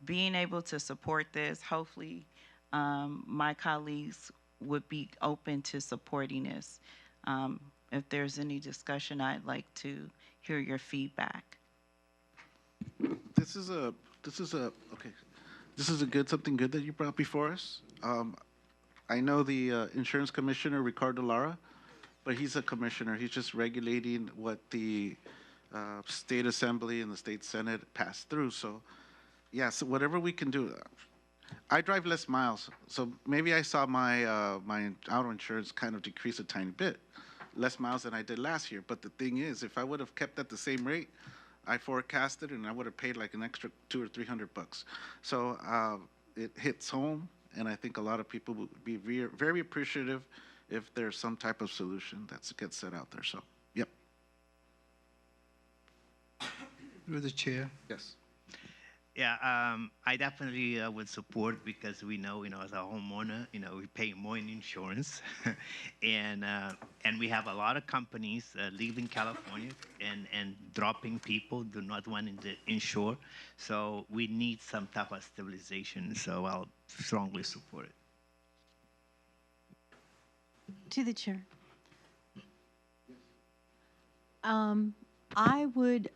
being able to support this, hopefully my colleagues would be open to supporting this. If there's any discussion, I'd like to hear your feedback. This is something good that you brought before us. I know the insurance commissioner, Ricardo Lara, but he's a commissioner. He's just regulating what the state assembly and the state senate passed through. So, yeah, so whatever we can do. I drive less miles, so maybe I saw my my auto insurance kind of decrease a tiny bit, less miles than I did last year. But the thing is, if I would have kept at the same rate, I forecasted, and I would have paid like an extra $200 or $300. So it hits home, and I think a lot of people would be very appreciative if there's some type of solution that gets set out there. So, yep. Through the chair. Yes. Yeah, I definitely would support, because we know, as a homeowner, we pay more in insurance, and we have a lot of companies leaving California and dropping people, do not want to insure. So we need some type of stabilization. So I'll strongly support it. To the chair. I would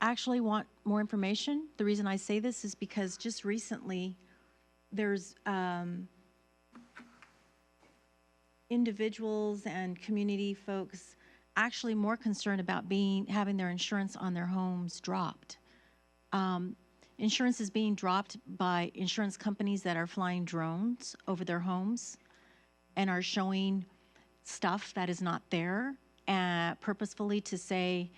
actually want more information. The reason I say this is because just recently there's individuals and community folks actually more concerned about having their insurance on their homes dropped. Insurance is being dropped by insurance companies that are flying drones over their homes and are showing stuff that is not there, purposefully to say,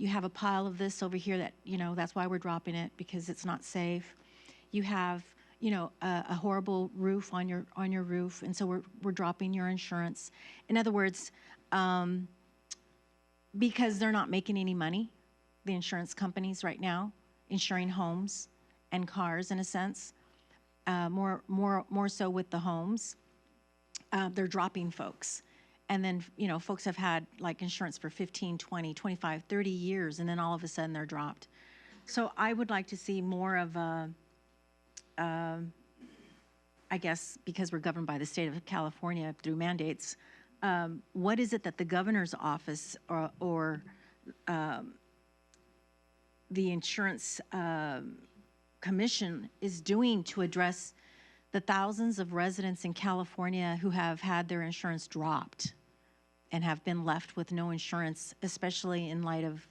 you have a pile of this over here that, that's why we're dropping it, because it's not safe. You have, a horrible roof on your roof, and so we're dropping your insurance. In other words, because they're not making any money, the insurance companies right now, insuring homes and cars in a sense, more so with the homes, they're dropping folks. And then, folks have had like insurance for 15, 20, 25, 30 years, and then all of a sudden they're dropped. So I would like to see more of a, I guess because we're governed by the state of California through mandates, what is it that the governor's office or the insurance commission is doing to address the thousands of residents in California who have had their insurance dropped and have been left with no insurance, especially in light of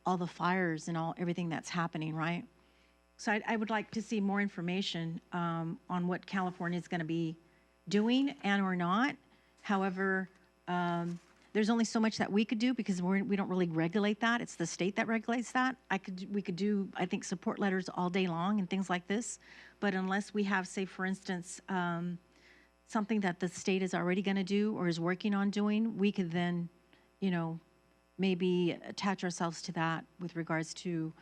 all the fires and everything that's happening, right? So I would like to see more information on what California is going to be doing and or not. However, there's only so much that we could do because we don't really regulate that. It's the state that regulates that. We could do, I think, support letters all day long and things like this. But unless we have, say, for instance, something that the state is already going to do or is working on doing, we could then, you know, maybe attach ourselves to that with regards to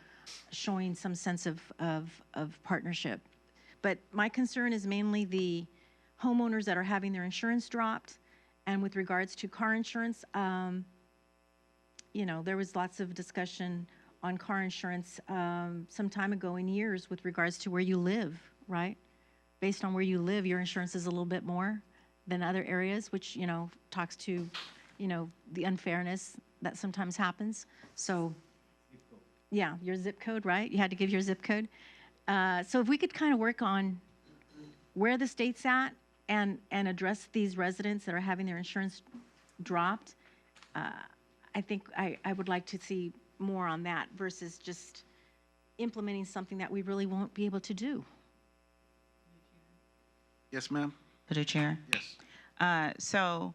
showing some sense of partnership. But my concern is mainly the homeowners that are having their insurance dropped. And with regards to car insurance, you know, there was lots of discussion on car insurance some time ago in years with regards to where you live, right? Based on where you live, your insurance is a little bit more than other areas, which, you know, talks to, you know, the unfairness that sometimes happens. So, yeah, your zip code, right? You had to give your zip code. So if we could kind of work on where the state's at and address these residents that are having their insurance dropped, I think I would like to see more on that versus just implementing something that we really won't be able to do. Yes, ma'am? To the chair. Yes. So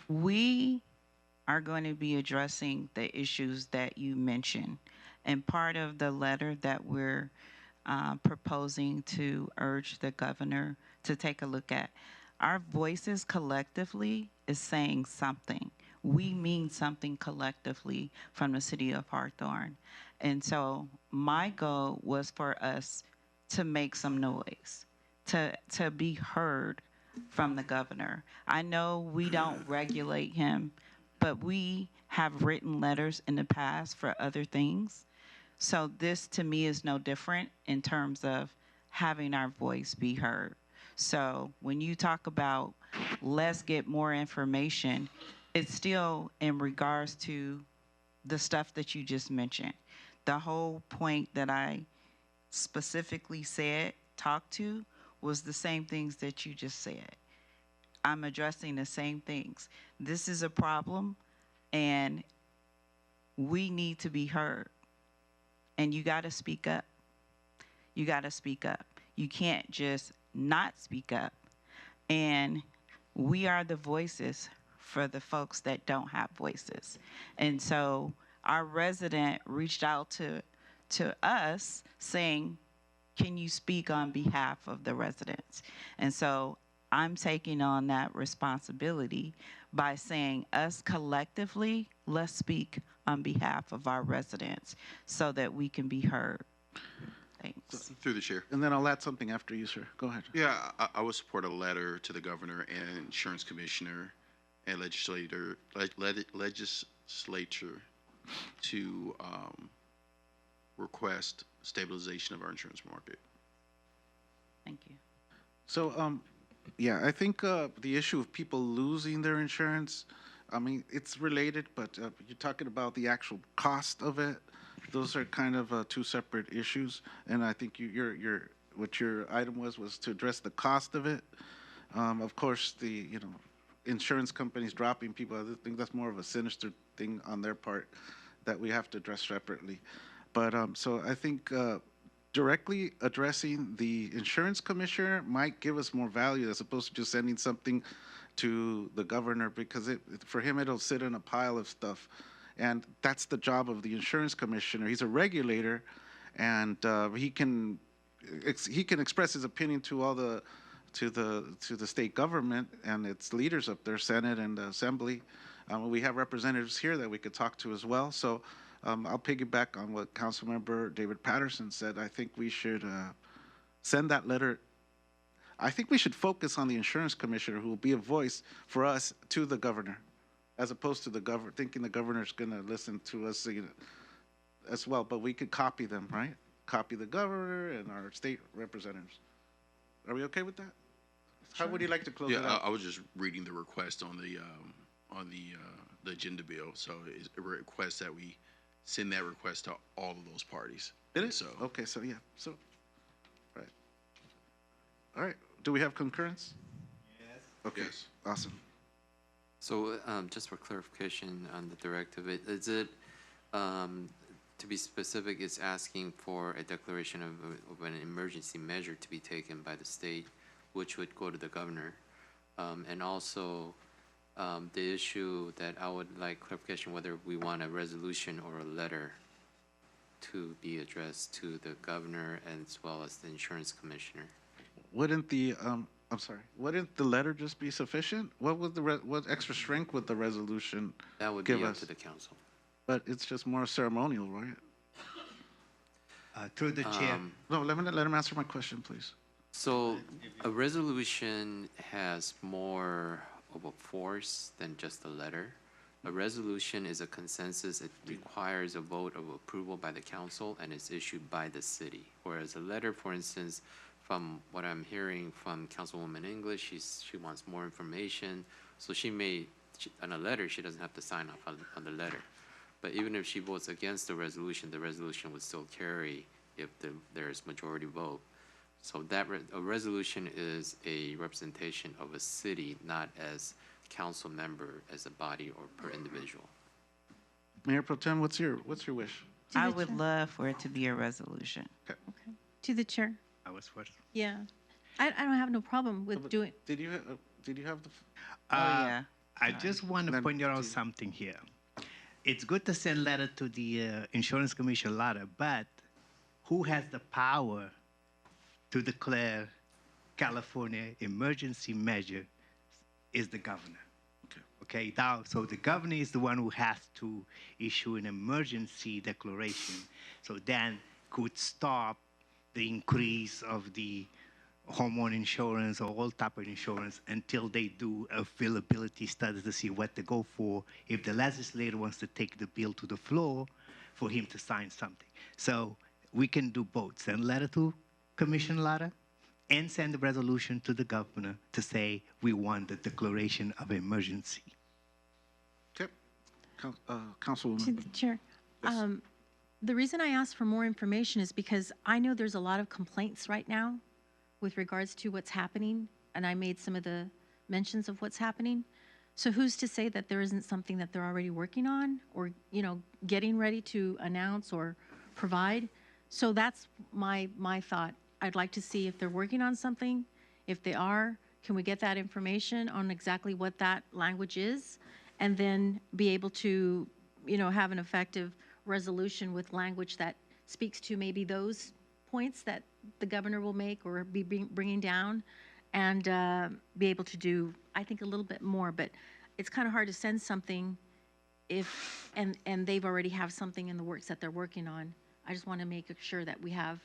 we are going to be addressing the issues that you mentioned. And part of the letter that we're proposing to urge the governor to take a look at, our voices collectively is saying something. We mean something collectively from the city of Hawthorne. And so my goal was for us to make some noise, to be heard from the governor. I know we don't regulate him, but we have written letters in the past for other things. So this to me is no different in terms of having our voice be heard. So when you talk about let's get more information, it's still in regards to the stuff that you just mentioned. The whole point that I specifically said, talked to, was the same things that you just said. I'm addressing the same things. This is a problem, and we need to be heard. And you got to speak up. You got to speak up. You can't just not speak up. And we are the voices for the folks that don't have voices. And so our resident reached out to us saying, can you speak on behalf of the residents? And so I'm taking on that responsibility by saying us collectively, let's speak on behalf of our residents so that we can be heard. Thanks. Through the chair. And then I'll add something after you, sir. Go ahead. Yeah, I would support a letter to the governor and insurance commissioner and legislature to request stabilization of our insurance market. Thank you. So, yeah, I think the issue of people losing their insurance, I mean, it's related, but you're talking about the actual cost of it. Those are kind of two separate issues, and I think what your item was to address the cost of it. Of course, the insurance companies dropping people, I think that's more of a sinister thing on their part that we have to address separately. But so I think directly addressing the insurance commissioner might give us more value as opposed to just sending something to the governor, because for him it'll sit in a pile of stuff. And that's the job of the insurance commissioner. He's a regulator, and he can express his opinion to all the state government and its leaders up there, Senate and the Assembly. We have representatives here that we could talk to as well. So I'll piggyback on what Councilmember David Patterson said. I think we should send that letter. I think we should focus on the insurance commissioner, who will be a voice for us to the governor, as opposed to the governor, thinking the governor's going to listen to us as well. But we could copy them, right? Copy the governor and our state representatives. Are we okay with that? How would you like to close it out? I was just reading the request on the agenda bill. So it's a request that we send that request to all of those parties. It is? So Okay, so yeah, so, right. All right, do we have concurrence? Yes. Okay, Yes. awesome. So just for clarification on the directive, is it To be specific, it's asking for a declaration of an emergency measure to be taken by the state, which would go to the governor. And also, the issue that I would like clarification whether we want a resolution or a letter to be addressed to the governor as well as the insurance commissioner. Wouldn't the, I'm sorry, wouldn't the letter just be sufficient? What would what extra strength would the resolution That would give be up us? to the council. But it's just more ceremonial, right? Through the chair. No, let him answer my question, please. So a resolution has more of a force than just a letter. A resolution is a consensus. It requires a vote of approval by the council and is issued by the city. Whereas a letter, for instance, from what I'm hearing from Councilwoman English, she wants more information. So on a letter, she doesn't have to sign off on the letter. But even if she votes against the resolution would still carry if there's majority vote. So a resolution is a representation of a city, not as council member, as a body, or per individual. Mayor Pro Tem, what's your wish? I would love for it to be a resolution. Okay. To the chair. I was first. Yeah. I don't have no problem with doing. Did you have the? Yeah. I just want to point out something here. It's good to send letter to the insurance commission letter, but who has the power to declare California emergency measure is the governor. Okay, now, so the governor is the one who has to issue an emergency declaration, so then could stop the increase of the homeowner insurance or all type of insurance until they do availability studies to see what to go for. If the legislator wants to take the bill to the floor for him to sign something. So we can do both, send letter to commission letter and send a resolution to the governor to say we want the declaration of emergency. Okay. Councilwoman. To the chair. The reason I asked for more information is because I know there's a lot of complaints right now with regards to what's happening, and I made some of the mentions of what's happening. So who's to say that there isn't something that they're already working on or, getting ready to announce or provide? So that's my thought. I'd like to see if they're working on something. If they are, can we get that information on exactly what that language is? And then be able to, have an effective resolution with language that speaks to maybe those points that the governor will make or be bringing down, and be able to do, I think, a little bit more. But it's kind of hard to send something and they've already have something in the works that they're working on. I just want to make sure that we have,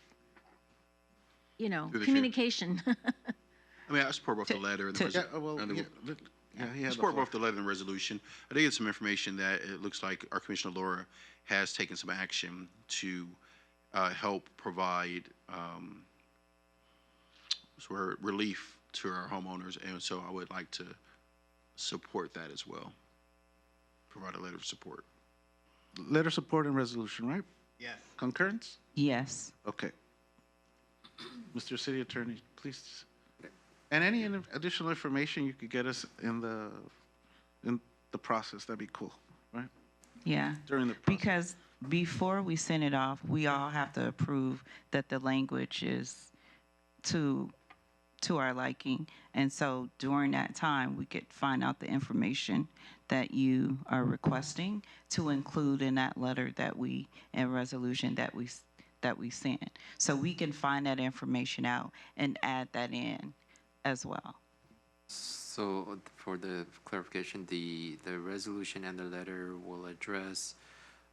communication. I mean, I support both the letter and the I support both the letter and the resolution. I did get some information that it looks like our Commissioner Laura has taken some action to help provide relief to our homeowners, and so I would like to support that as well. Provide a letter of support. Letter of support and resolution, right? Yes. Concurrence? Yes. Okay. Mr. City Attorney, please. And any additional information you could get us in the process, that'd be cool, right? Yeah. During the process. Because before we send it off, we all have to approve that the language is to our liking. And so during that time, we could find out the information that you are requesting to include in that letter and resolution that we send. So we can find that information out and add that in as well. So for the clarification, the resolution and the letter will address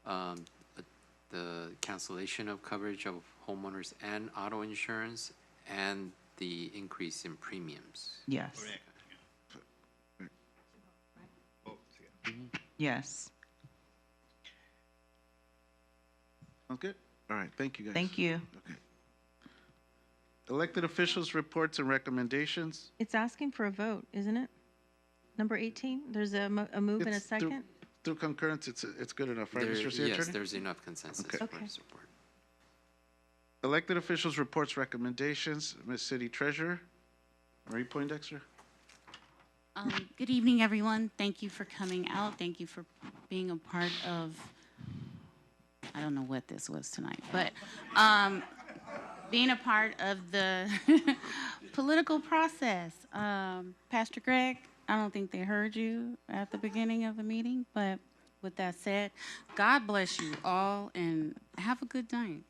the cancellation of coverage of homeowners and auto insurance and the increase in premiums. Yes. Yes. Sounds good? All right, thank you, guys. Thank you. Okay. Elected officials' reports and recommendations. It's asking for a vote, isn't it? Number 18, there's a move and a second? Through concurrence, it's good enough, right, Mr. City Attorney? Yes, there's enough consensus for support. Elected officials' reports, recommendations. Ms. City Treasurer, Marie Poindexter. Good evening, everyone. Thank you for coming out. Thank you for being a part of I don't know what this was tonight, but being a part of the political process. Pastor Greg, I don't think they heard you at the beginning of the meeting, but with that said, God bless you all and have a good night.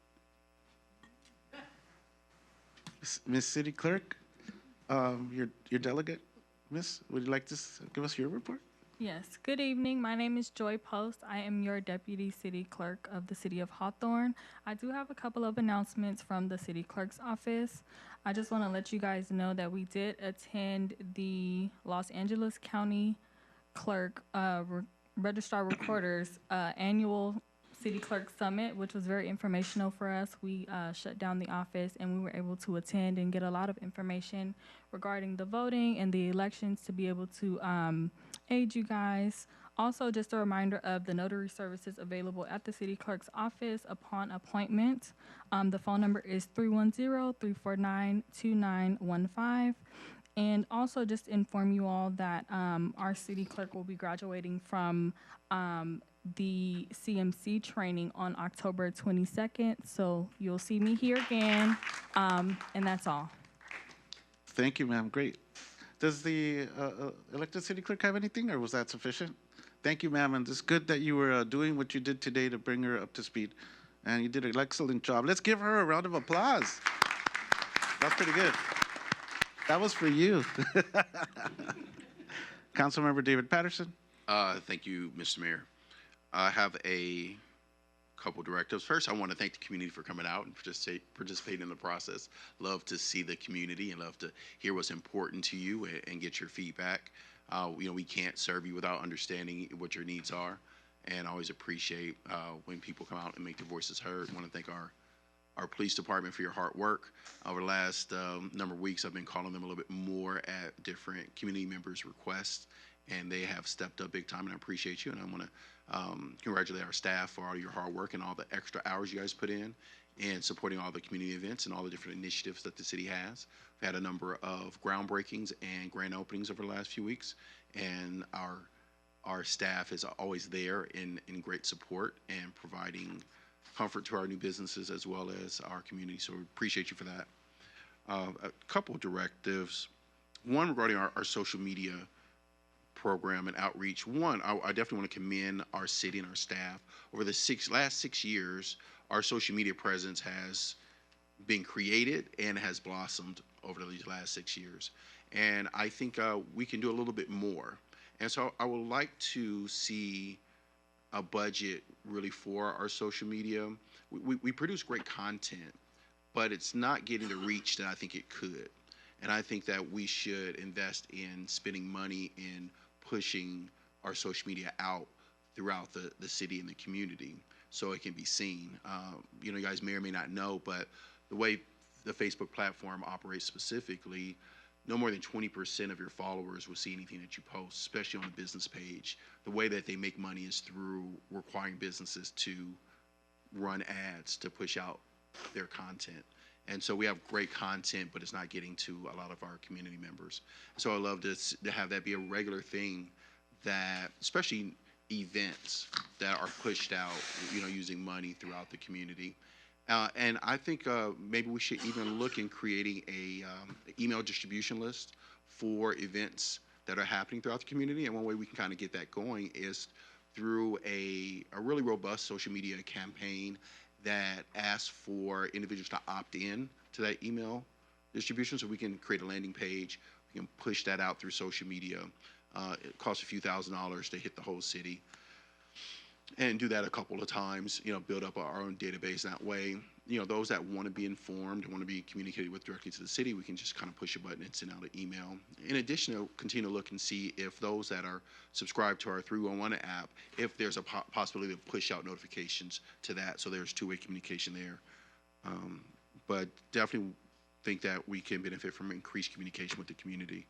Miss City Clerk, your delegate, Miss, would you like to give us your report? Yes, good evening. My name is Joy Post. I am your Deputy City Clerk of the City of Hawthorne. I do have a couple of announcements from the City Clerk's office. I just want to let you guys know that we did attend the Los Angeles County Clerk, Registrar Recorder's annual City Clerk Summit, which was very informational for us. We shut down the office and we were able to attend and get a lot of information regarding the voting and the elections to be able to aid you guys. Also, just a reminder of the notary services available at the City Clerk's office upon appointment. The phone number is 310-349-2915. And also just to inform you all that our City Clerk will be graduating from the CMC training on October 22nd. So you'll see me here again, and that's all. Thank you, ma'am. Great. Does the elected city clerk have anything, or was that sufficient? Thank you, ma'am. And it's good that you were doing what you did today to bring her up to speed. And you did an excellent job. Let's give her a round of applause. That's pretty good. That was for you. Councilmember David Patterson. Thank you, Mr. Mayor. I have a couple directives. First, I want to thank the community for coming out and participating in the process. Love to see the community and love to hear what's important to you and get your feedback. We can't serve you without understanding what your needs are, and I always appreciate when people come out and make their voices heard. I want to thank our police department for your hard work. Over the last number of weeks, I've been calling them a little bit more at different community members' requests, and they have stepped up big time, and I appreciate you. And I want to congratulate our staff for all your hard work and all the extra hours you guys put in supporting all the community events and all the different initiatives that the city has. We've had a number of groundbreakings and grand openings over the last few weeks, and our staff is always there in great support and providing comfort to our new businesses as well as our community. So we appreciate you for that. A couple of directives. One regarding our social media program and outreach. One, I definitely want to commend our city and our staff. Over the last 6 years, our social media presence has been created and has blossomed over these last 6 years. And I think we can do a little bit more. And so I would like to see a budget really for our social media. We produce great content, but it's not getting the reach that I think it could. And I think that we should invest in spending money in pushing our social media out throughout the city and the community so it can be seen. You guys may or may not know, but the way the Facebook platform operates specifically, no more than 20% of your followers will see anything that you post, especially on the business page. The way that they make money is through requiring businesses to run ads to push out their content. And so we have great content, but it's not getting to a lot of our community members. So I love to have that be a regular thing, that especially events that are pushed out, using money throughout the community. And I think maybe we should even look in creating a email distribution list for events that are happening throughout the community. And one way we can kind of get that going is through a really robust social media campaign that asks for individuals to opt in to that email distribution. So we can create a landing page, we can push that out through social media. It costs a few $1,000s to hit the whole city, and do that a couple of times, build up our own database that way. Those that want to be informed, want to be communicated with directly to the city, we can just kind of push a button and send out an email. In addition, to continue to look and see if those that are subscribed to our 311 app, if there's a possibility to push out notifications to that, so there's two-way communication there. But definitely think that we can benefit from increased communication with the community.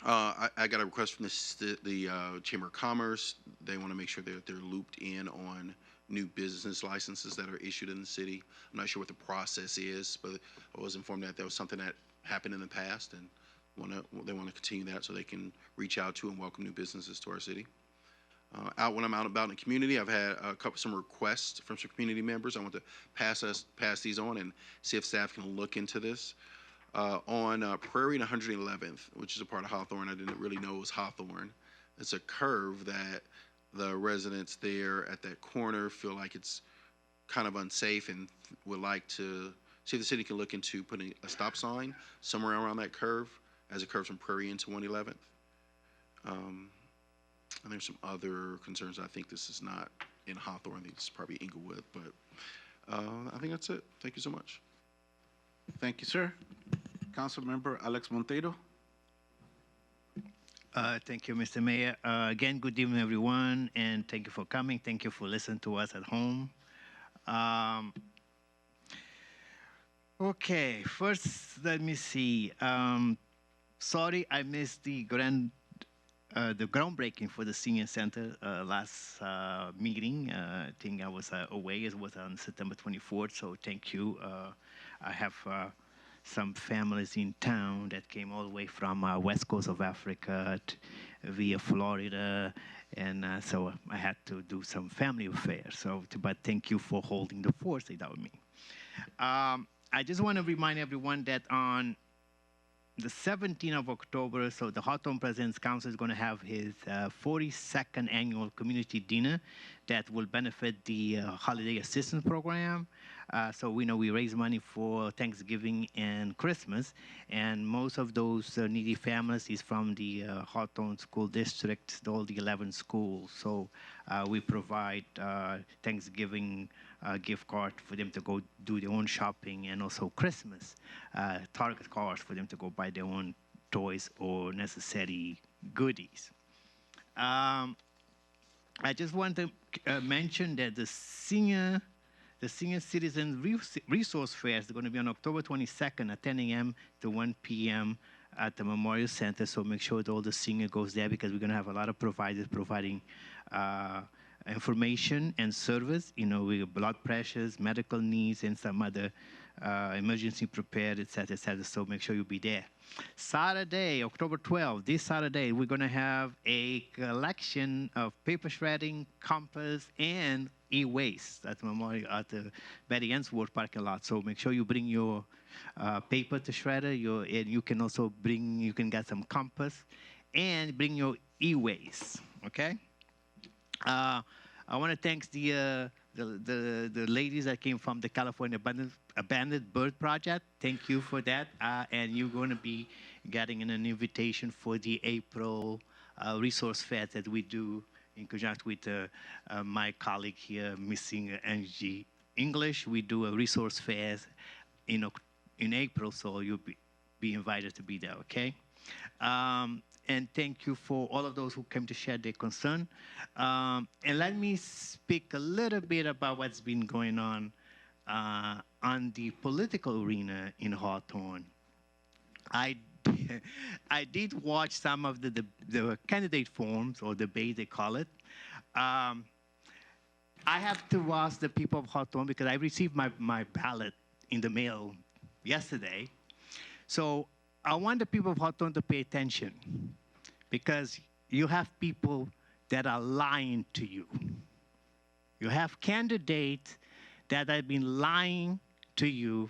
I got a request from the Chamber of Commerce. They want to make sure that they're looped in on new business licenses that are issued in the city. I'm not sure what the process is, but I was informed that there was something that happened in the past, and they want to continue that so they can reach out to and welcome new businesses to our city. out when I'm out about in the community. I've had some requests from some community members. I want to pass these on and see if staff can look into this. On Prairie and 111th, which is a part of Hawthorne, I didn't really know it was Hawthorne. It's a curve that the residents there at that corner feel like it's kind of unsafe and would like to see if the city can look into putting a stop sign somewhere around that curve as it curves from Prairie into 111th. And there's some other concerns. I think this is not in Hawthorne. I think it's probably Inglewood, but I think that's it. Thank you so much. Thank you, sir. Councilmember Alex Monteiro. Thank you, Mr. Mayor. Again, good evening, everyone, and thank you for coming. Thank you for listening to us at home. Okay, first, let me see. Sorry, I missed the groundbreaking for the senior center last meeting. I think I was away. It was on September 24th, so thank you. I have some families in town that came all the way from west coast of Africa via Florida, and so I had to do some family affairs. So, but thank you for holding the fort without me. I just want to remind everyone that on the 17th of October, so the Hawthorne President's Council is going to have his 42nd annual community dinner that will benefit the Holiday Assistance Program. So we know we raise money for Thanksgiving and Christmas, and most of those needy families is from the Hawthorne School District, all the 11 schools. So we provide Thanksgiving gift card for them to go do their own shopping, and also Christmas Target cards for them to go buy their own toys or necessary goodies. I just want to mention that the senior citizen resource fair is going to be on October 22nd at 10 a.m. to 1 p.m. at the Memorial Center. So make sure that all the senior goes there, because we're going to have a lot of providers providing information and service, with blood pressures, medical needs, and some other emergency prepared, et cetera, so make sure you'll be there. Saturday, October 12th, this Saturday, we're going to have a collection of paper shredding, compass, and e-waste at the Betty Ainsworth parking lot. So make sure you bring your paper to shredder, and you can also you can get some compass, and bring your e-waste, okay? I want to thank the ladies that came from the California Abandoned Bird Project. Thank you for that. And you're going to be getting an invitation for the April resource fair that we do in conjunction with my colleague here, Missing Angie English. We do a resource fair in April, so you'll be invited to be there, okay? And thank you for all of those who came to share their concern. And let me speak a little bit about what's been going on the political arena in Hawthorne. I did watch some of the candidate forums, or debate they call it. I have to ask the people of Hawthorne, because I received my ballot in the mail yesterday. So I want the people of Hawthorne to pay attention, because you have people that are lying to you. You have candidates that have been lying to you,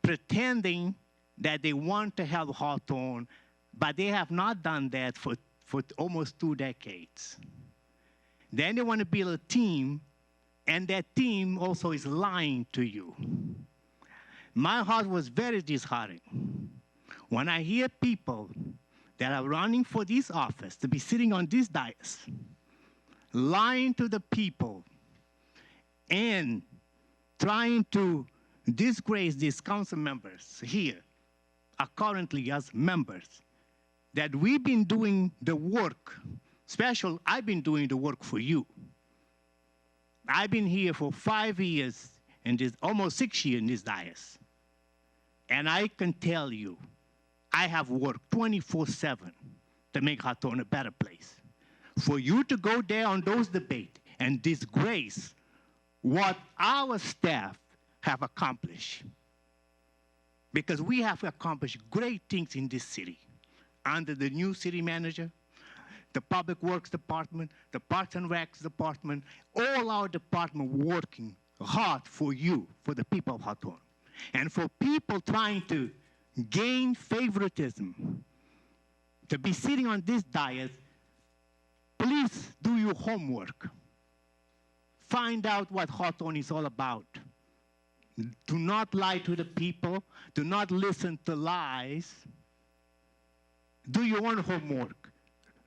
pretending that they want to help Hawthorne, but they have not done that for almost 2 decades. Then they want to build a team, and that team also is lying to you. My heart was very disheartened when I hear people that are running for this office to be sitting on this dais, lying to the people and trying to disgrace these council members here are currently as members, that we've been doing the work, I've been doing the work for you. I've been here for 5 years, and almost 6 years in this dais. And I can tell you, I have worked 24/7 to make Hawthorne a better place. For you to go there on those debates and disgrace what our staff have accomplished, because we have accomplished great things in this city under the new city manager, the Public Works Department, the Parks and Recs Department, all our department working hard for you, for the people of Hawthorne. And for people trying to gain favoritism, to be sitting on this dais, please do your homework. Find out what Hawthorne is all about. Do not lie to the people. Do not listen to lies. Do your own homework.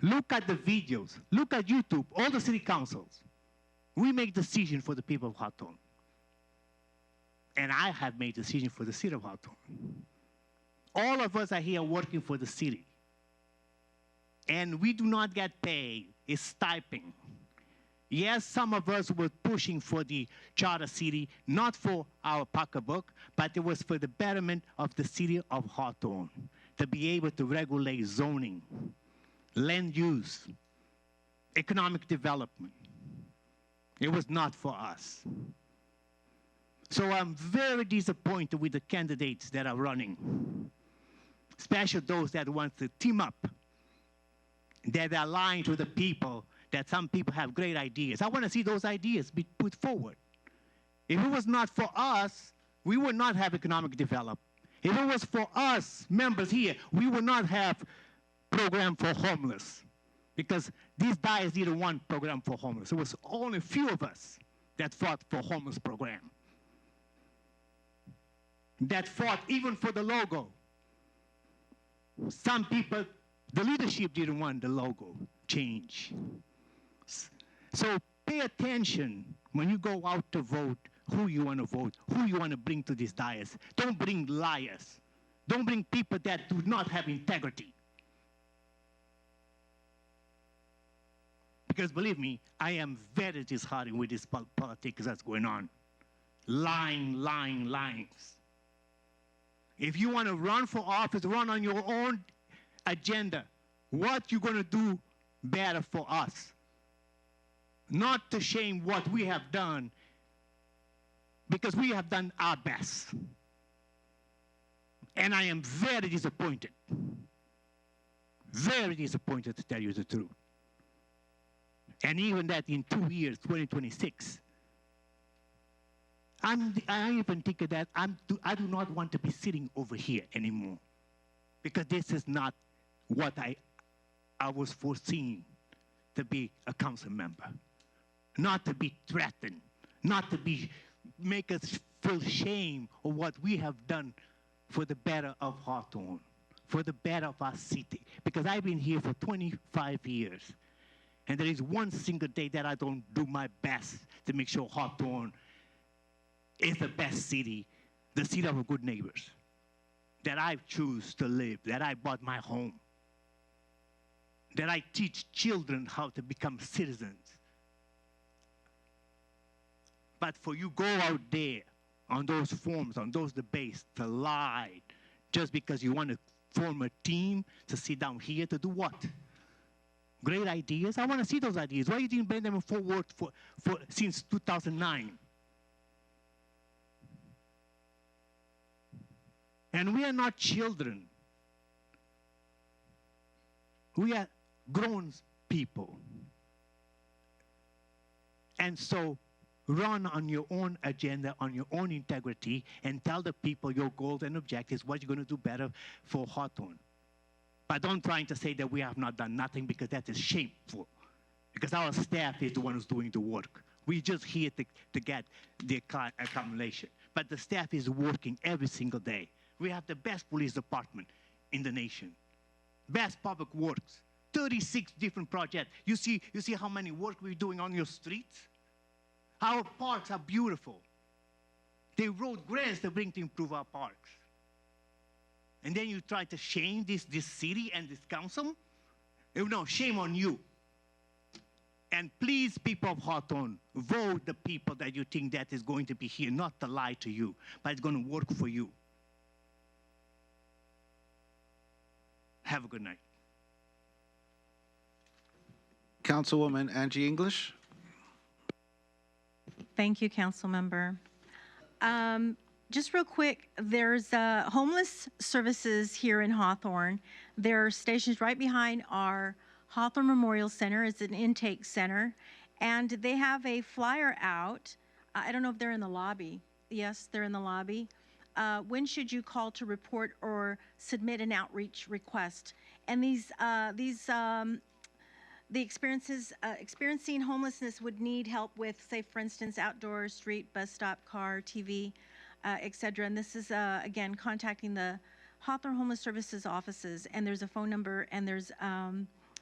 Look at the videos. Look at YouTube, all the city councils. We make decisions for the people of Hawthorne. And I have made decisions for the city of Hawthorne. All of us are here working for the city. And we do not get paid. It's stipend. Yes, some of us were pushing for the charter city, not for our pocketbook, but it was for the betterment of the city of Hawthorne, to be able to regulate zoning, land use, economic development. It was not for us. So I'm very disappointed with the candidates that are running, especially those that want to team up, that are lying to the people, that some people have great ideas. I want to see those ideas be put forward. If it was not for us, we would not have economic development. If it was for us, members here, we would not have program for homeless, because these guys didn't want program for homeless. It was only a few of us that fought for homeless program, that fought even for the logo. Some people, the leadership didn't want the logo change. So pay attention when you go out to vote, who you want to vote, who you want to bring to this dais. Don't bring liars. Don't bring people that do not have integrity. Because believe me, I am very disheartened with this politics that's going on. Lying. If you want to run for office, run on your own agenda. What you going to do better for us? Not to shame what we have done, because we have done our best. And I am very disappointed to tell you the truth. And even that in 2 years, 2026, I even think that I do not want to be sitting over here anymore, because this is not what I was foreseeing to be a council member. Not to be threatened, not to make us feel shame of what we have done for the better of Hawthorne, for the better of our city. Because I've been here for 25 years, and there is one single day that I don't do my best to make sure Hawthorne is the best city, the city of good neighbors, that I choose to live, that I bought my home, that I teach children how to become citizens. But for you go out there on those forums, on those debates, to lie just because you want to form a team to sit down here to do what? Great ideas? I want to see those ideas. Why you didn't bring them forward since 2009? And we are not children. We are grown people. And so run on your own agenda, on your own integrity, and tell the people your goals and objectives, what you're going to do better for Hawthorne. But don't try to say that we have not done nothing, because that is shameful. Because our staff is the one who's doing the work. We're just here to get the accumulation. But the staff is working every single day. We have the best police department in the nation, best public works, 36 different projects. You see how many work we're doing on your streets? Our parks are beautiful. They wrote grants to improve our parks. And then you try to shame this city and this council? No, shame on you. And please, people of Hawthorne, vote the people that you think that is going to be here, not to lie to you, but it's going to work for you. Have a good night. Councilwoman Angie English. Thank you, council member. Just real quick, there's homeless services here in Hawthorne. There are stations right behind our Hawthorne Memorial Center is an intake center, and they have a flyer out. I don't know if they're in the lobby. Yes, they're in the lobby. When should you call to report or submit an outreach request? And the experiencing homelessness would need help with, say, for instance, outdoor, street, bus stop, car, TV, et cetera. And this is, again, contacting the Hawthorne Homeless Services offices, and there's a phone number and there's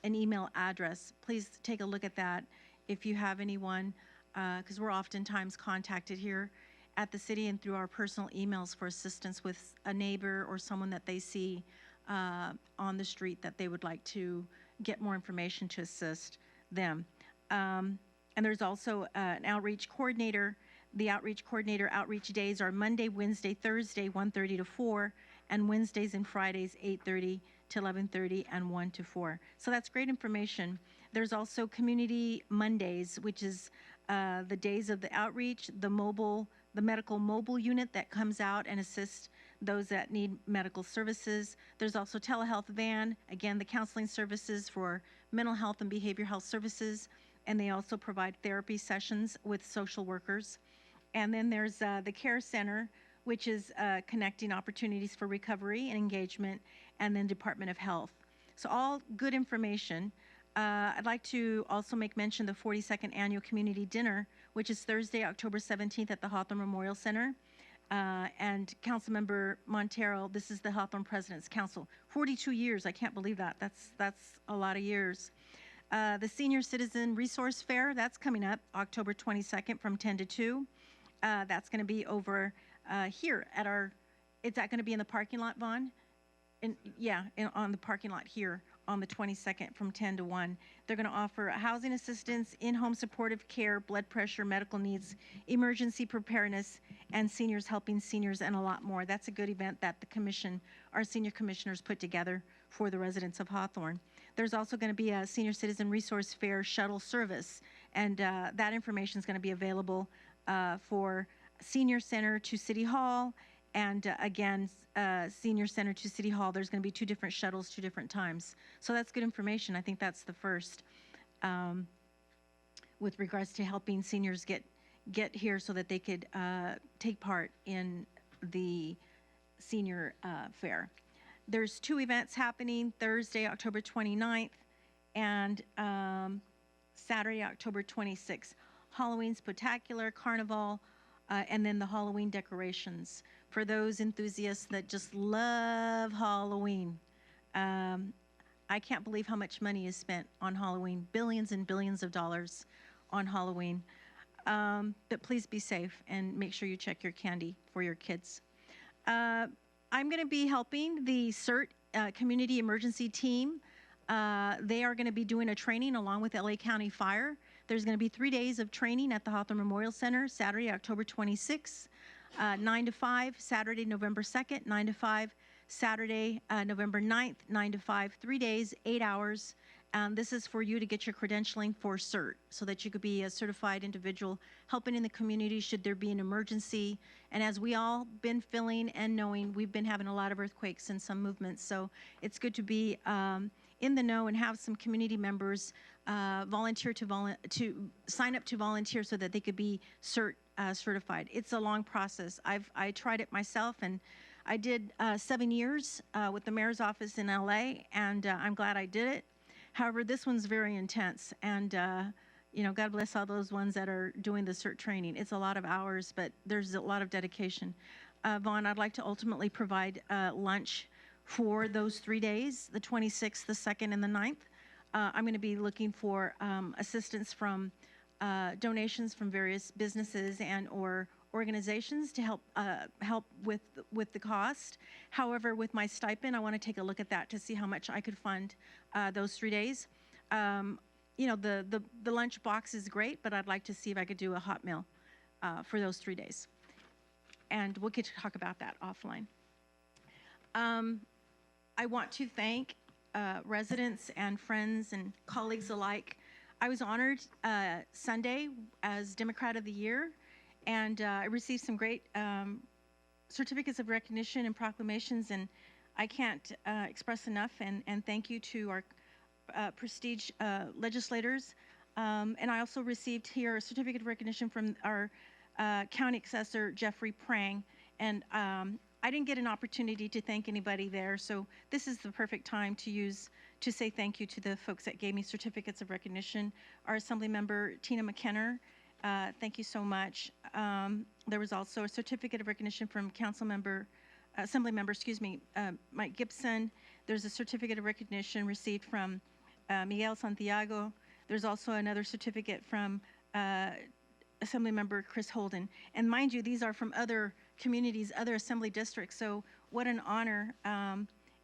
an email address. Please take a look at that if you have anyone, because we're oftentimes contacted here at the city and through our personal emails for assistance with a neighbor or someone that they see on the street that they would like to get more information to assist them. And there's also an outreach coordinator. The outreach coordinator outreach days are Monday, Wednesday, Thursday, 1:30 to 4, and Wednesdays and Fridays, 8:30 to 11:30 and 1 to 4. So that's great information. There's also Community Mondays, which is the days of the outreach, the medical mobile unit that comes out and assists those that need medical services. There's also telehealth van, again, the counseling services for mental health and behavioral health services, and they also provide therapy sessions with social workers. And then there's the care center, which is connecting opportunities for recovery and engagement, and then Department of Health. So all good information. I'd like to also make mention of the 42nd Annual Community Dinner, which is Thursday, October 17th at the Hawthorne Memorial Center. And Councilmember Montero, this is the Hawthorne President's Council. 42 years, I can't believe that. That's a lot of years. The Senior Citizen Resource Fair, that's coming up October 22nd from 10 to 2. That's going to be over here at our, is that going to be in the parking lot, Vaughn? On the parking lot here on the 22nd from 10 to 1. They're going to offer housing assistance, in-home supportive care, blood pressure, medical needs, emergency preparedness, and seniors helping seniors, and a lot more. That's a good event that the commission, our senior commissioners, put together for the residents of Hawthorne. There's also going to be a Senior Citizen Resource Fair shuttle service, and that information is going to be available for Senior Center to City Hall, and again, Senior Center to City Hall. There's going to be 2 different shuttles, 2 different times. So that's good information. I think that's the first with regards to helping seniors get here so that they could take part in the senior fair. There's 2 events happening, Thursday, October 29th, and Saturday, October 26th. Halloween Spectacular, Carnival, and then the Halloween decorations. For those enthusiasts that just love Halloween, I can't believe how much money is spent on Halloween, billions and billions of dollars on Halloween. But please be safe and make sure you check your candy for your kids. I'm going to be helping the CERT Community Emergency Team. They are going to be doing a training along with LA County Fire. There's going to be 3 days of training at the Hawthorne Memorial Center, Saturday, October 26th, 9 to 5, Saturday, November 2nd, 9 to 5, Saturday, November 9th, 9 to 5, 3 days, 8 hours. This is for you to get your credentialing for CERT so that you could be a certified individual helping in the community should there be an emergency. And as we all been feeling and knowing, we've been having a lot of earthquakes and some movements. So it's good to be in the know and have some community members volunteer to sign up to volunteer so that they could be certified. It's a long process. I tried it myself, and I did 7 years with the mayor's office in LA, and I'm glad I did it. However, this one's very intense, and God bless all those ones that are doing the CERT training. It's a lot of hours, but there's a lot of dedication. Vaughn, I'd like to ultimately provide lunch for those 3 days, the 26th, the 2nd, and the 9th. I'm going to be looking for assistance from donations from various businesses and or organizations to help with the cost. However, with my stipend, I want to take a look at that to see how much I could fund those 3 days. The lunch box is great, but I'd like to see if I could do a hot meal for those 3 days. And we'll get to talk about that offline. I want to thank residents and friends and colleagues alike. I was honored Sunday as Democrat of the Year, and I received some great certificates of recognition and proclamations, and I can't express enough and thank you to our prestige legislators. And I also received here a certificate of recognition from our county assessor, Jeffrey Prang. And I didn't get an opportunity to thank anybody there, so this is the perfect time to say thank you to the folks that gave me certificates of recognition. Our Assembly Member Tina McKenna, thank you so much. There was also a certificate of recognition from Assembly Member, Mike Gibson. There's a certificate of recognition received from Miguel Santiago. There's also another certificate from Assembly Member Chris Holden. And mind you, these are from other communities, other assembly districts, so what an honor.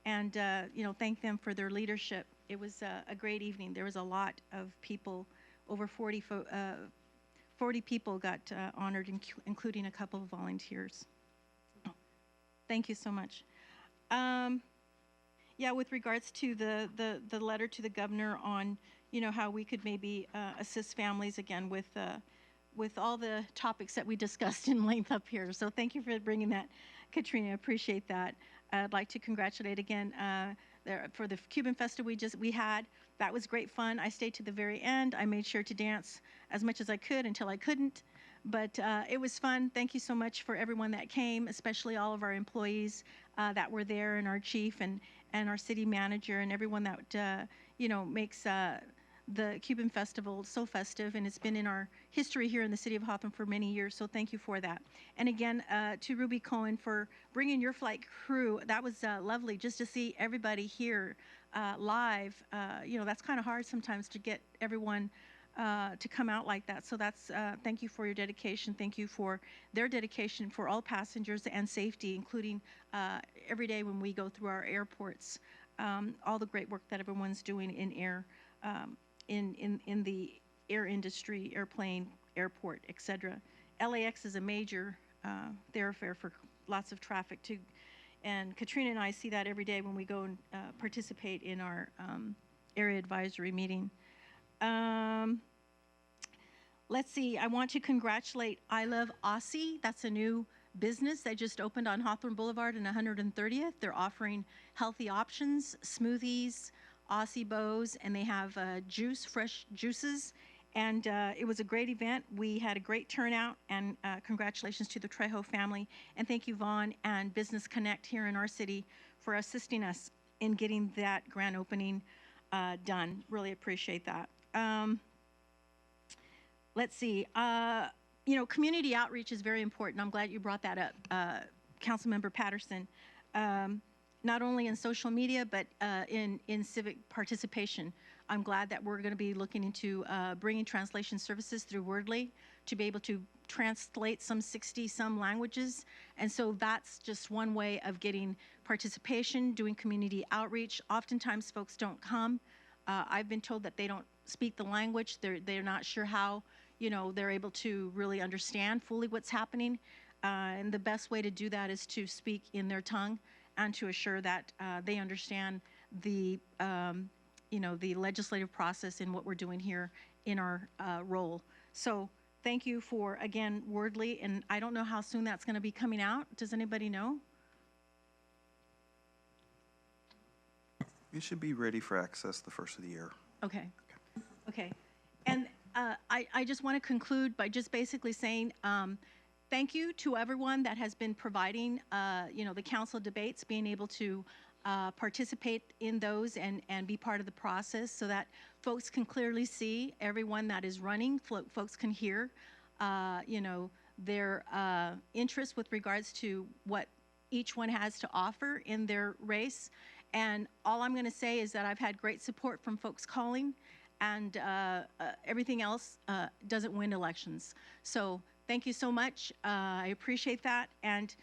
Thank them for their leadership. It was a great evening. There was a lot of people, over 40 people got honored, including a couple of volunteers. Thank you so much. With regards to the letter to the governor on, how we could maybe assist families again with all the topics that we discussed in length up here. So thank you for bringing that, Katrina. I appreciate that. I'd like to congratulate again for the Cuban Festa we had. That was great fun. I stayed to the very end. I made sure to dance as much as I could until I couldn't. But it was fun. Thank you so much for everyone that came, especially all of our employees that were there, and our chief and our city manager and everyone that makes the Cuban Festival so festive, and it's been in our history here in the city of Hawthorne for many years, so thank you for that. And again, to Ruby Cohen for bringing your flight crew. That was lovely just to see everybody here live. That's kind of hard sometimes to get everyone to come out like that. So that's, thank you for your dedication. Thank you for their dedication for all passengers and safety, including every day when we go through our airports, all the great work that everyone's doing in air. In the air industry, airplane, airport, etc. LAX is a major thoroughfare for lots of traffic too. And Katrina and I see that every day when we go and participate in our area advisory meeting. Let's see, I want to congratulate I Love Aussie. That's a new business that just opened on Hawthorne Boulevard and 130th. They're offering healthy options, smoothies, Aussie bows, and they have fresh juices. And it was a great event. We had a great turnout, and congratulations to the Trejo family. And thank you, Vaughn and Business Connect here in our city for assisting us in getting that grand opening done. Really appreciate that. Let's see. Community outreach is very important. I'm glad you brought that up, Councilmember Patterson. Not only in social media, but in civic participation. I'm glad that we're going to be looking into bringing translation services through Wordly to be able to translate some 60-some languages. And so that's just one way of getting participation, doing community outreach. Oftentimes folks don't come. I've been told that they don't speak the language. They're not sure how they're able to really understand fully what's happening. And the best way to do that is to speak in their tongue, and to assure that they understand the legislative process and what we're doing here in our role. So thank you for, again, Wordly, and I don't know how soon that's going to be coming out. Does anybody know? It should be ready for access the first of the year. Okay. And I just want to conclude by just basically saying thank you to everyone that has been providing, the council debates, being able to participate in those and be part of the process so that folks can clearly see everyone that is running. Folks can hear, their interest with regards to what each one has to offer in their race. And all I'm going to say is that I've had great support from folks calling, and everything else doesn't win elections. So thank you so much. I appreciate that. And,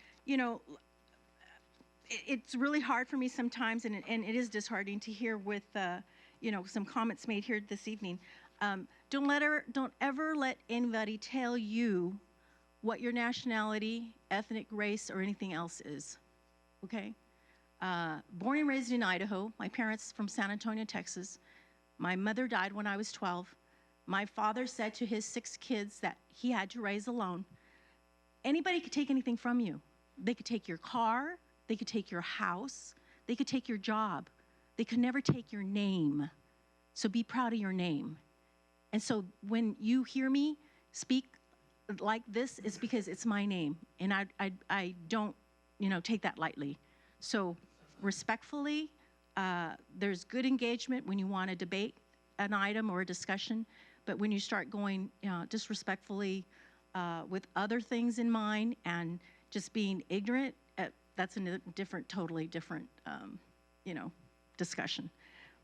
it's really hard for me sometimes, and it is disheartening to hear with, some comments made here this evening. Don't ever let anybody tell you what your nationality, ethnic, race, or anything else is, okay? Born and raised in Idaho. My parents from San Antonio, Texas. My mother died when I was 12. My father said to his 6 kids that he had to raise alone. Anybody could take anything from you. They could take your car, they could take your house, they could take your job. They could never take your name. So be proud of your name. And so when you hear me speak like this, it's because it's my name. And I don't, take that lightly. So respectfully, there's good engagement when you want to debate an item or a discussion. But when you start going disrespectfully with other things in mind and just being ignorant, that's a totally different, discussion.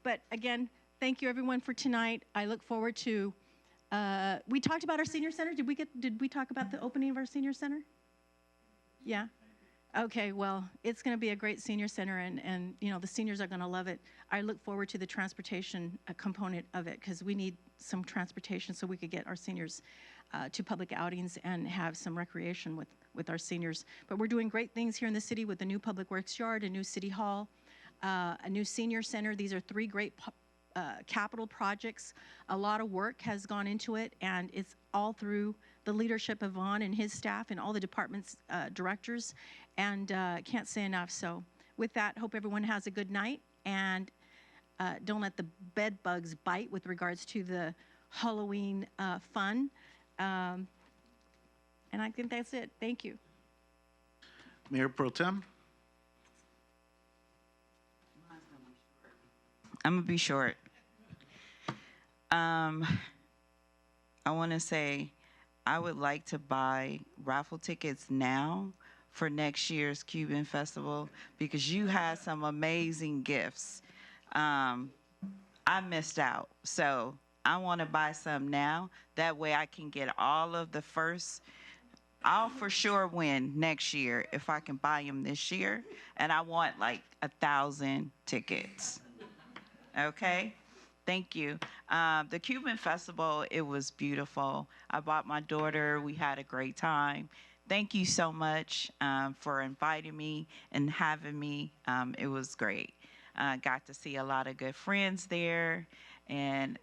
But again, thank you everyone for tonight. I look forward to, we talked about our senior center. Did we talk about the opening of our senior center? Yeah? Okay, well, it's going to be a great senior center, and the seniors are going to love it. I look forward to the transportation component of it, because we need some transportation so we could get our seniors to public outings and have some recreation with our seniors. But we're doing great things here in the city with the new Public Works Yard, a new city hall, a new senior center. These are three great capital projects. A lot of work has gone into it, and it's all through the leadership of Vaughn and his staff and all the department's directors, and can't say enough. So with that, hope everyone has a good night, and don't let the bed bugs bite with regards to the Halloween fun. And I think that's it. Thank you. Mayor Pro Tem? I'm going to be short. I want to say I would like to buy raffle tickets now for next year's Cuban Festival, because you had some amazing gifts. I missed out. So I want to buy some now. That way I can get all of the first. I'll for sure win next year if I can buy them this year. And I want like 1,000 tickets. Okay? Thank you. The Cuban Festival, it was beautiful. I bought my daughter. We had a great time. Thank you so much for inviting me and having me. It was great. Got to see a lot of good friends there, and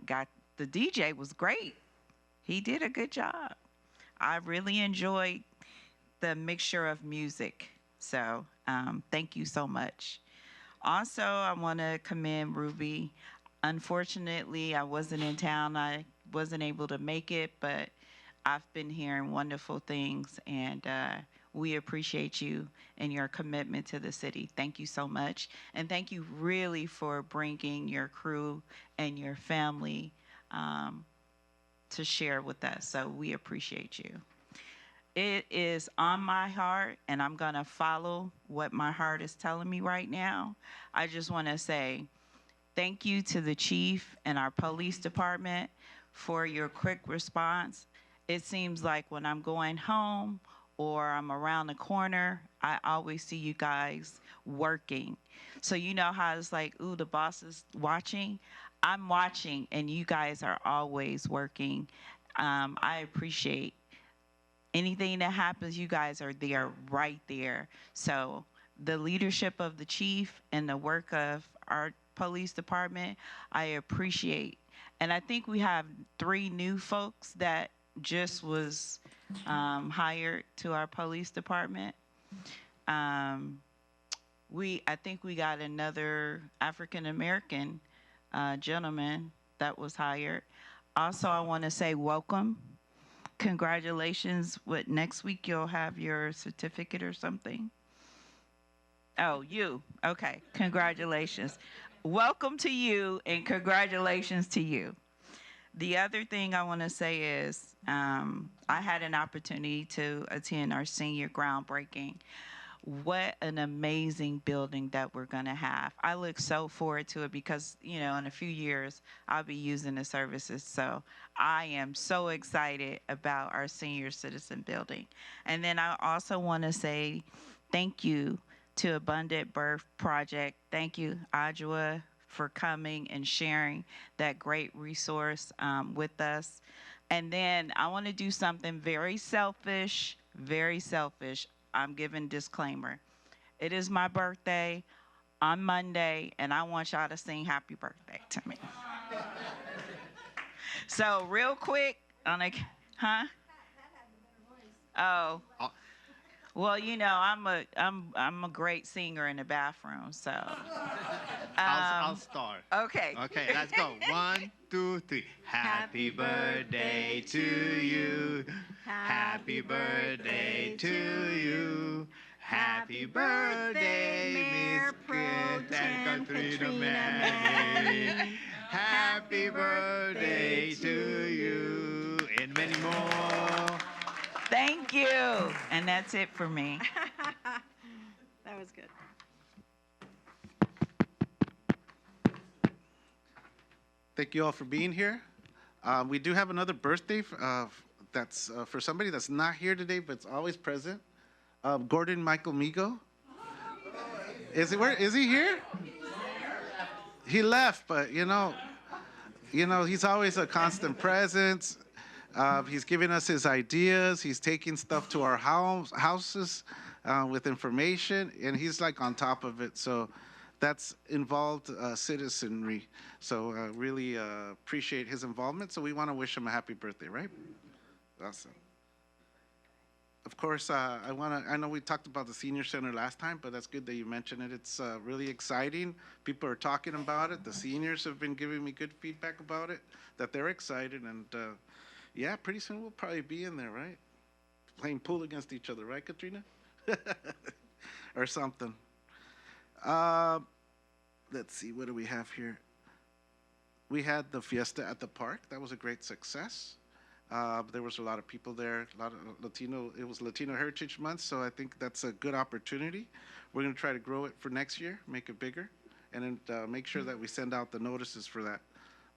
the DJ was great. He did a good job. I really enjoyed the mixture of music. So thank you so much. Also, I want to commend Ruby. Unfortunately, I wasn't in town. I wasn't able to make it, but I've been hearing wonderful things, and we appreciate you and your commitment to the city. Thank you so much. And thank you really for bringing your crew and your family to share with us. So we appreciate you. It is on my heart, and I'm going to follow what my heart is telling me right now. I just want to say thank you to the chief and our police department for your quick response. It seems like when I'm going home or I'm around the corner, I always see you guys working. So you know how it's like, ooh, the boss is watching? I'm watching, and you guys are always working. I appreciate anything that happens. You guys are there, right there. So the leadership of the chief and the work of our police department, I appreciate. And I think we have 3 new folks that just was hired to our police department. I think we got another African-American gentleman that was hired. Also, I want to say welcome. Congratulations. What, next week you'll have your certificate or something? Oh, you. Okay. Congratulations. Welcome to you, and congratulations to you. The other thing I want to say is I had an opportunity to attend our senior groundbreaking. What an amazing building that we're going to have. I look so forward to it because, in a few years, I'll be using the services. So I am so excited about our senior citizen building. And then I also want to say thank you to Abundant Birth Project. Thank you, Adjoa, for coming and sharing that great resource with us. And then I want to do something very selfish, very selfish. I'm giving disclaimer. It is my birthday on Monday, and I want y'all to sing happy birthday to me. So real quick, huh? Oh. Well, I'm a great singer in the bathroom, so I'll start. Okay. Okay, let's go. 1, 2, 3. Happy birthday to you. Happy birthday to you. Happy birthday, Miss Chris and Katrina Manning. Happy birthday to you. And many more. Thank you. And that's it for me. That was good. Thank you all for being here. We do have another birthday that's for somebody that's not here today, but it's always present. Gordon Michael Migo. Is he here? He left, but he's always a constant presence. He's giving us his ideas. He's taking stuff to our houses with information, and he's like on top of it. So that's involved citizenry. So really appreciate his involvement. So we want to wish him a happy birthday, right? Awesome. Of course, I know we talked about the senior center last time, but that's good that you mentioned it. It's really exciting. People are talking about it. The seniors have been giving me good feedback about it, that they're excited. And yeah, pretty soon we'll probably be in there, right? Playing pool against each other, right, Katrina? Or something. Let's see, what do we have here? We had the fiesta at the park. That was a great success. There was a lot of people there, a lot of Latino. It was Latino Heritage Month, so I think that's a good opportunity. We're going to try to grow it for next year, make it bigger, and then make sure that we send out the notices for that.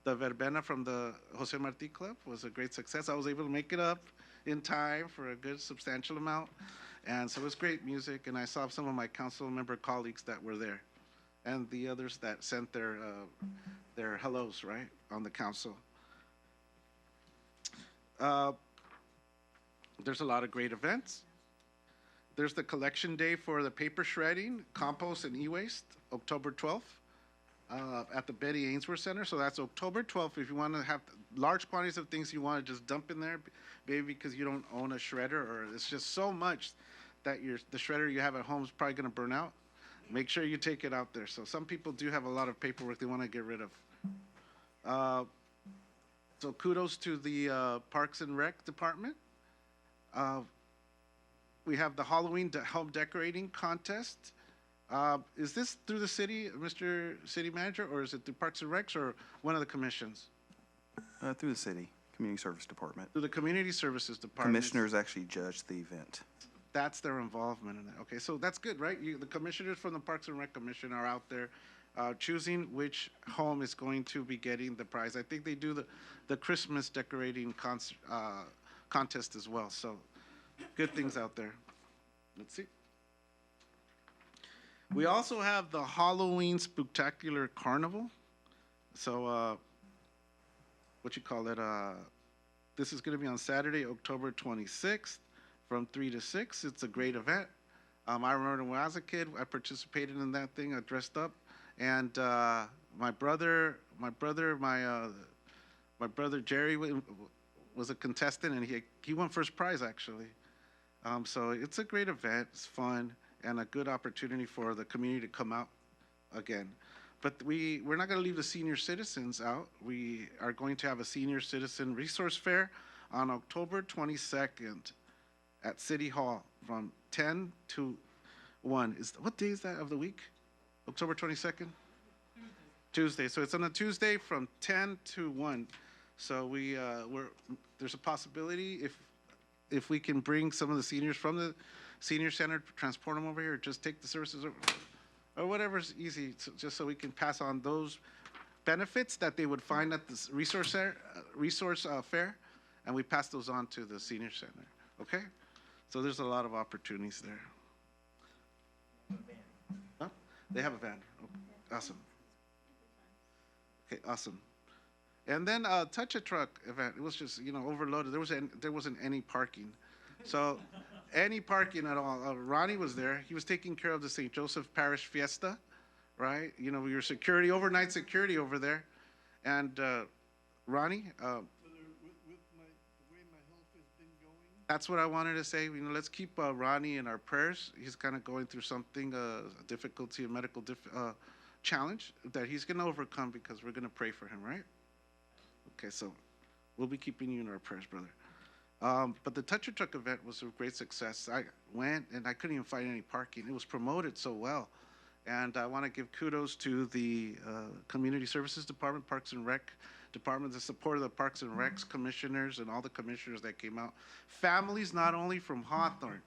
The verbena from the Jose Marti Club was a great success. I was able to make it up in time for a good substantial amount, and so it was great music, and I saw some of my council member colleagues that were there, and the others that sent their hellos, right, on the council. There's a lot of great events. There's the collection day for the paper shredding, compost, and e-waste, October 12th, at the Betty Ainsworth Center. So that's October 12th. If you want to have large quantities of things you want to just dump in there, maybe because you don't own a shredder or it's just so much that the shredder you have at home is probably going to burn out, make sure you take it out there. So some people do have a lot of paperwork they want to get rid of. So kudos to the Parks and Rec Department. We have the Halloween home decorating contest. Is this through the city, Mr. City Manager, or is it through Parks and Recs or one of the commissions? Through the city, Community Service Department. Through the Community Services Department. Commissioners actually judge the event. That's their involvement in it. Okay, so that's good, right? The commissioners from the Parks and Rec Commission are out there choosing which home is going to be getting the prize. I think they do the Christmas decorating contest as well. So good things out there. Let's see. We also have the Halloween Spooktacular Carnival. So what you call it? This is going to be on Saturday, October 26th from 3 to 6. It's a great event. I remember when I was a kid, I participated in that thing. I dressed up. And my brother Jerry was a contestant, and he won first prize actually. So it's a great event. It's fun and a good opportunity for the community to come out again. But we're not going to leave the senior citizens out. We are going to have a senior citizen resource fair on October 22nd at City Hall from 10 to 1. What day is that of the week? October 22nd? Tuesday. So it's on a Tuesday from 10 to 1. So there's a possibility if we can bring some of the seniors from the senior center, transport them over here, or just take the services over, or whatever's easy, just so we can pass on those benefits that they would find at the resource fair, and we pass those on to the senior center. Okay? So there's a lot of opportunities there. Huh? They have a van. Oh, awesome. Okay, awesome. And then Touch a Truck event. It was just overloaded. There wasn't any parking, so any parking at all. Ronnie was there. He was taking care of the St. Joseph Parish Fiesta, right? Your security, overnight security over there, and Ronnie. That's what I wanted to say. Let's keep Ronnie in our prayers. He's kind of going through something, a difficulty, a medical challenge that he's going to overcome because we're going to pray for him, right? Okay, so we'll be keeping you in our prayers, brother. But the Touch Your Truck event was a great success. I went and I couldn't even find any parking. It was promoted so well. And I want to give kudos to the Community Services Department, Parks and Rec Department, the support of the Parks and Recs commissioners and all the commissioners that came out. Families not only from Hawthorne,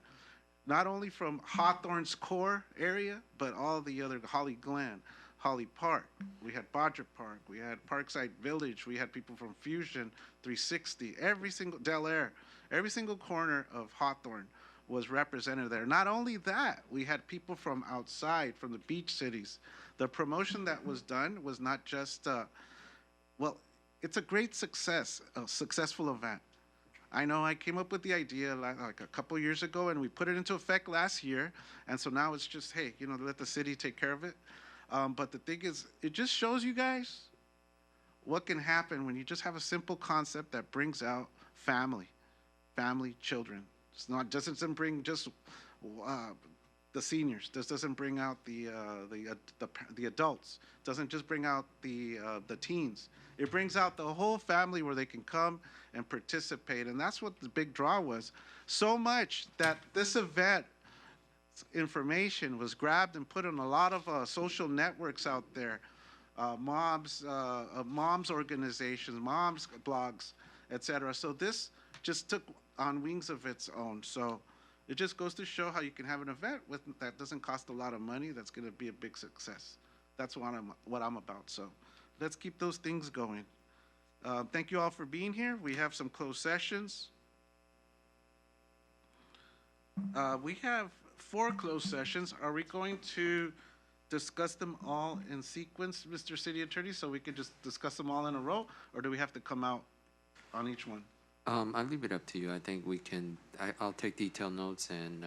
not only from Hawthorne's core area, but all the other, Holly Glen, Holly Park. We had Bodger Park. We had Parkside Village. We had people from Fusion, 360, every single, Del Air, every single corner of Hawthorne was represented there. Not only that, we had people from outside, from the beach cities. The promotion that was done was not just, well, it's a great success, a successful event. I know I came up with the idea like a couple years ago, and we put it into effect last year, and so now it's just, hey, you know, let the city take care of it. But the thing is, it just shows you guys what can happen when you just have a simple concept that brings out family, children. It's not doesn't bring just the seniors. This doesn't bring out the adults. Doesn't just bring out the teens. It brings out the whole family where they can come and participate, and that's what the big draw was. So much that this event information was grabbed and put on a lot of social networks out there, moms organizations, moms blogs, etc. So this just took on wings of its own. So it just goes to show how you can have an event that doesn't cost a lot of money that's going to be a big success. That's what I'm about. So let's keep those things going. Thank you all for being here. We have some closed sessions. We have 4 closed sessions. Are we going to discuss them all in sequence, Mr. City Attorney, so we can just discuss them all in a row, or do we have to come out on each one? I'll leave it up to you. I think we can, I'll take detailed notes and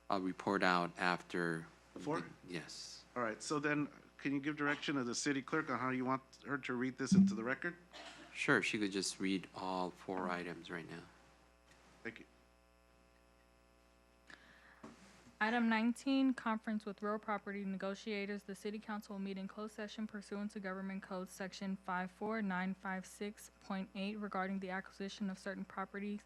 I'll report out after. 4? Yes. All right, so then can you give direction to the city clerk on how you want her to read this into the record? Sure, she could just read all 4 items right now. Thank you. Item 19, conference with real property negotiators. The city council will meet in closed session pursuant to Government Code Section 54956.8 regarding the acquisition of certain property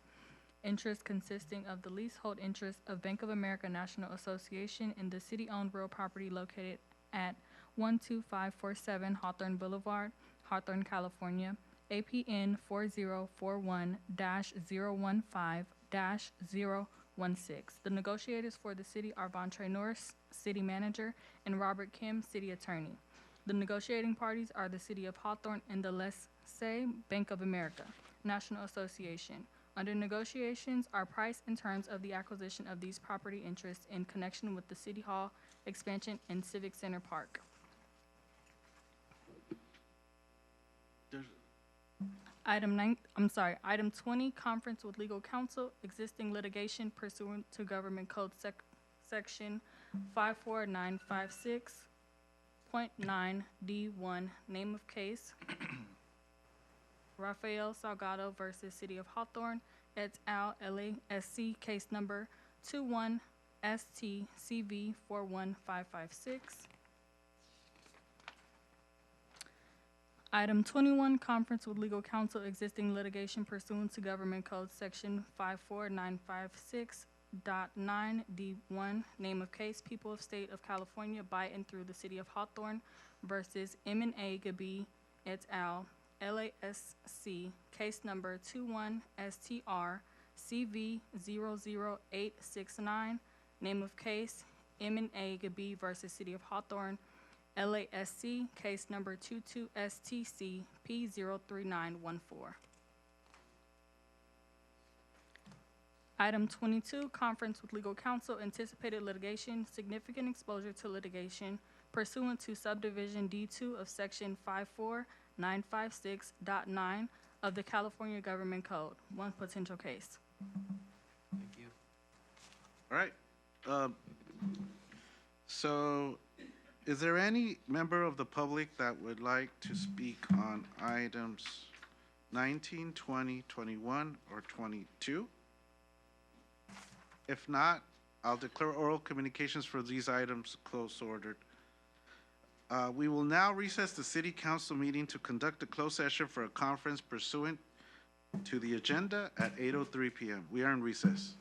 interests consisting of the leasehold interest of Bank of America National Association in the city-owned real property located at 12547 Hawthorne Boulevard, Hawthorne, California, APN 4041-015-016. The negotiators for the city are Vontre Norris, city manager, and Robert Kim, city attorney. The negotiating parties are the city of Hawthorne and the Let's Say Bank of America National Association. Under negotiations are price and terms of the acquisition of these property interests in connection with the City Hall expansion and Civic Center Park. Item 20, conference with legal counsel, existing litigation pursuant to Government Code Section 54956.9D1, name of case, Rafael Salgado versus City of Hawthorne, et al., LASC, case number 21STCV41556. Item 21, conference with legal counsel, existing litigation pursuant to Government Code Section 54956.9D1, name of case, People of State of California by and through the City of Hawthorne versus M&A Gabi et al., LASC, case number 21STR-CV00869, name of case, M&A Gabi versus City of Hawthorne, LASC, case number 22STC-P03914. Item 22, conference with legal counsel, anticipated litigation, significant exposure to litigation pursuant to subdivision D2 of section 54956.9 of the California Government Code, one potential case. Thank you. All right. So is there any member of the public that would like to speak on items 19, 20, 21, or 22? If not, I'll declare oral communications for these items close ordered. We will now recess the city council meeting to conduct a closed session for a conference pursuant to the agenda at 8:03 p.m. We are in recess.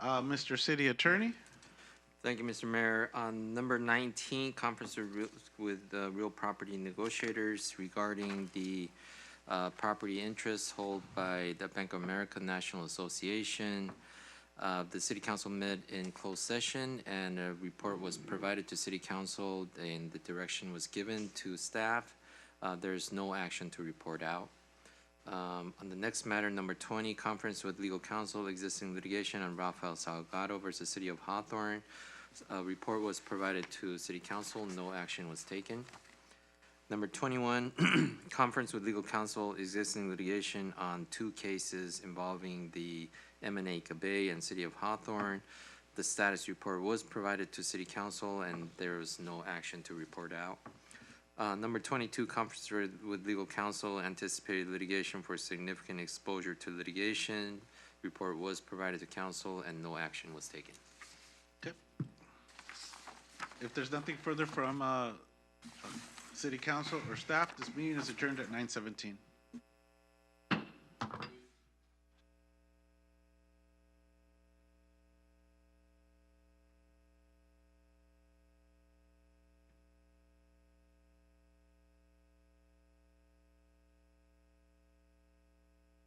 Mr. City Attorney? Thank you, Mr. Mayor. On number 19, conference with real property negotiators regarding the property interests held by the Bank of America National Association. The City Council met in closed session, and a report was provided to City Council, and the direction was given to staff. There is no action to report out. On the next matter, number 20, conference with legal counsel, existing litigation on Rafael Salgado versus City of Hawthorne. A report was provided to City Council. No action was taken. Number 21, conference with legal counsel, existing litigation on 2 cases involving the M&A Cabay and City of Hawthorne. The status report was provided to City Council, and there was no action to report out. Number 22, conference with legal counsel, anticipated litigation for significant exposure to litigation. Report was provided to council, and no action was taken. Okay. If there's nothing further from City Council or staff, this meeting is adjourned at 9:17.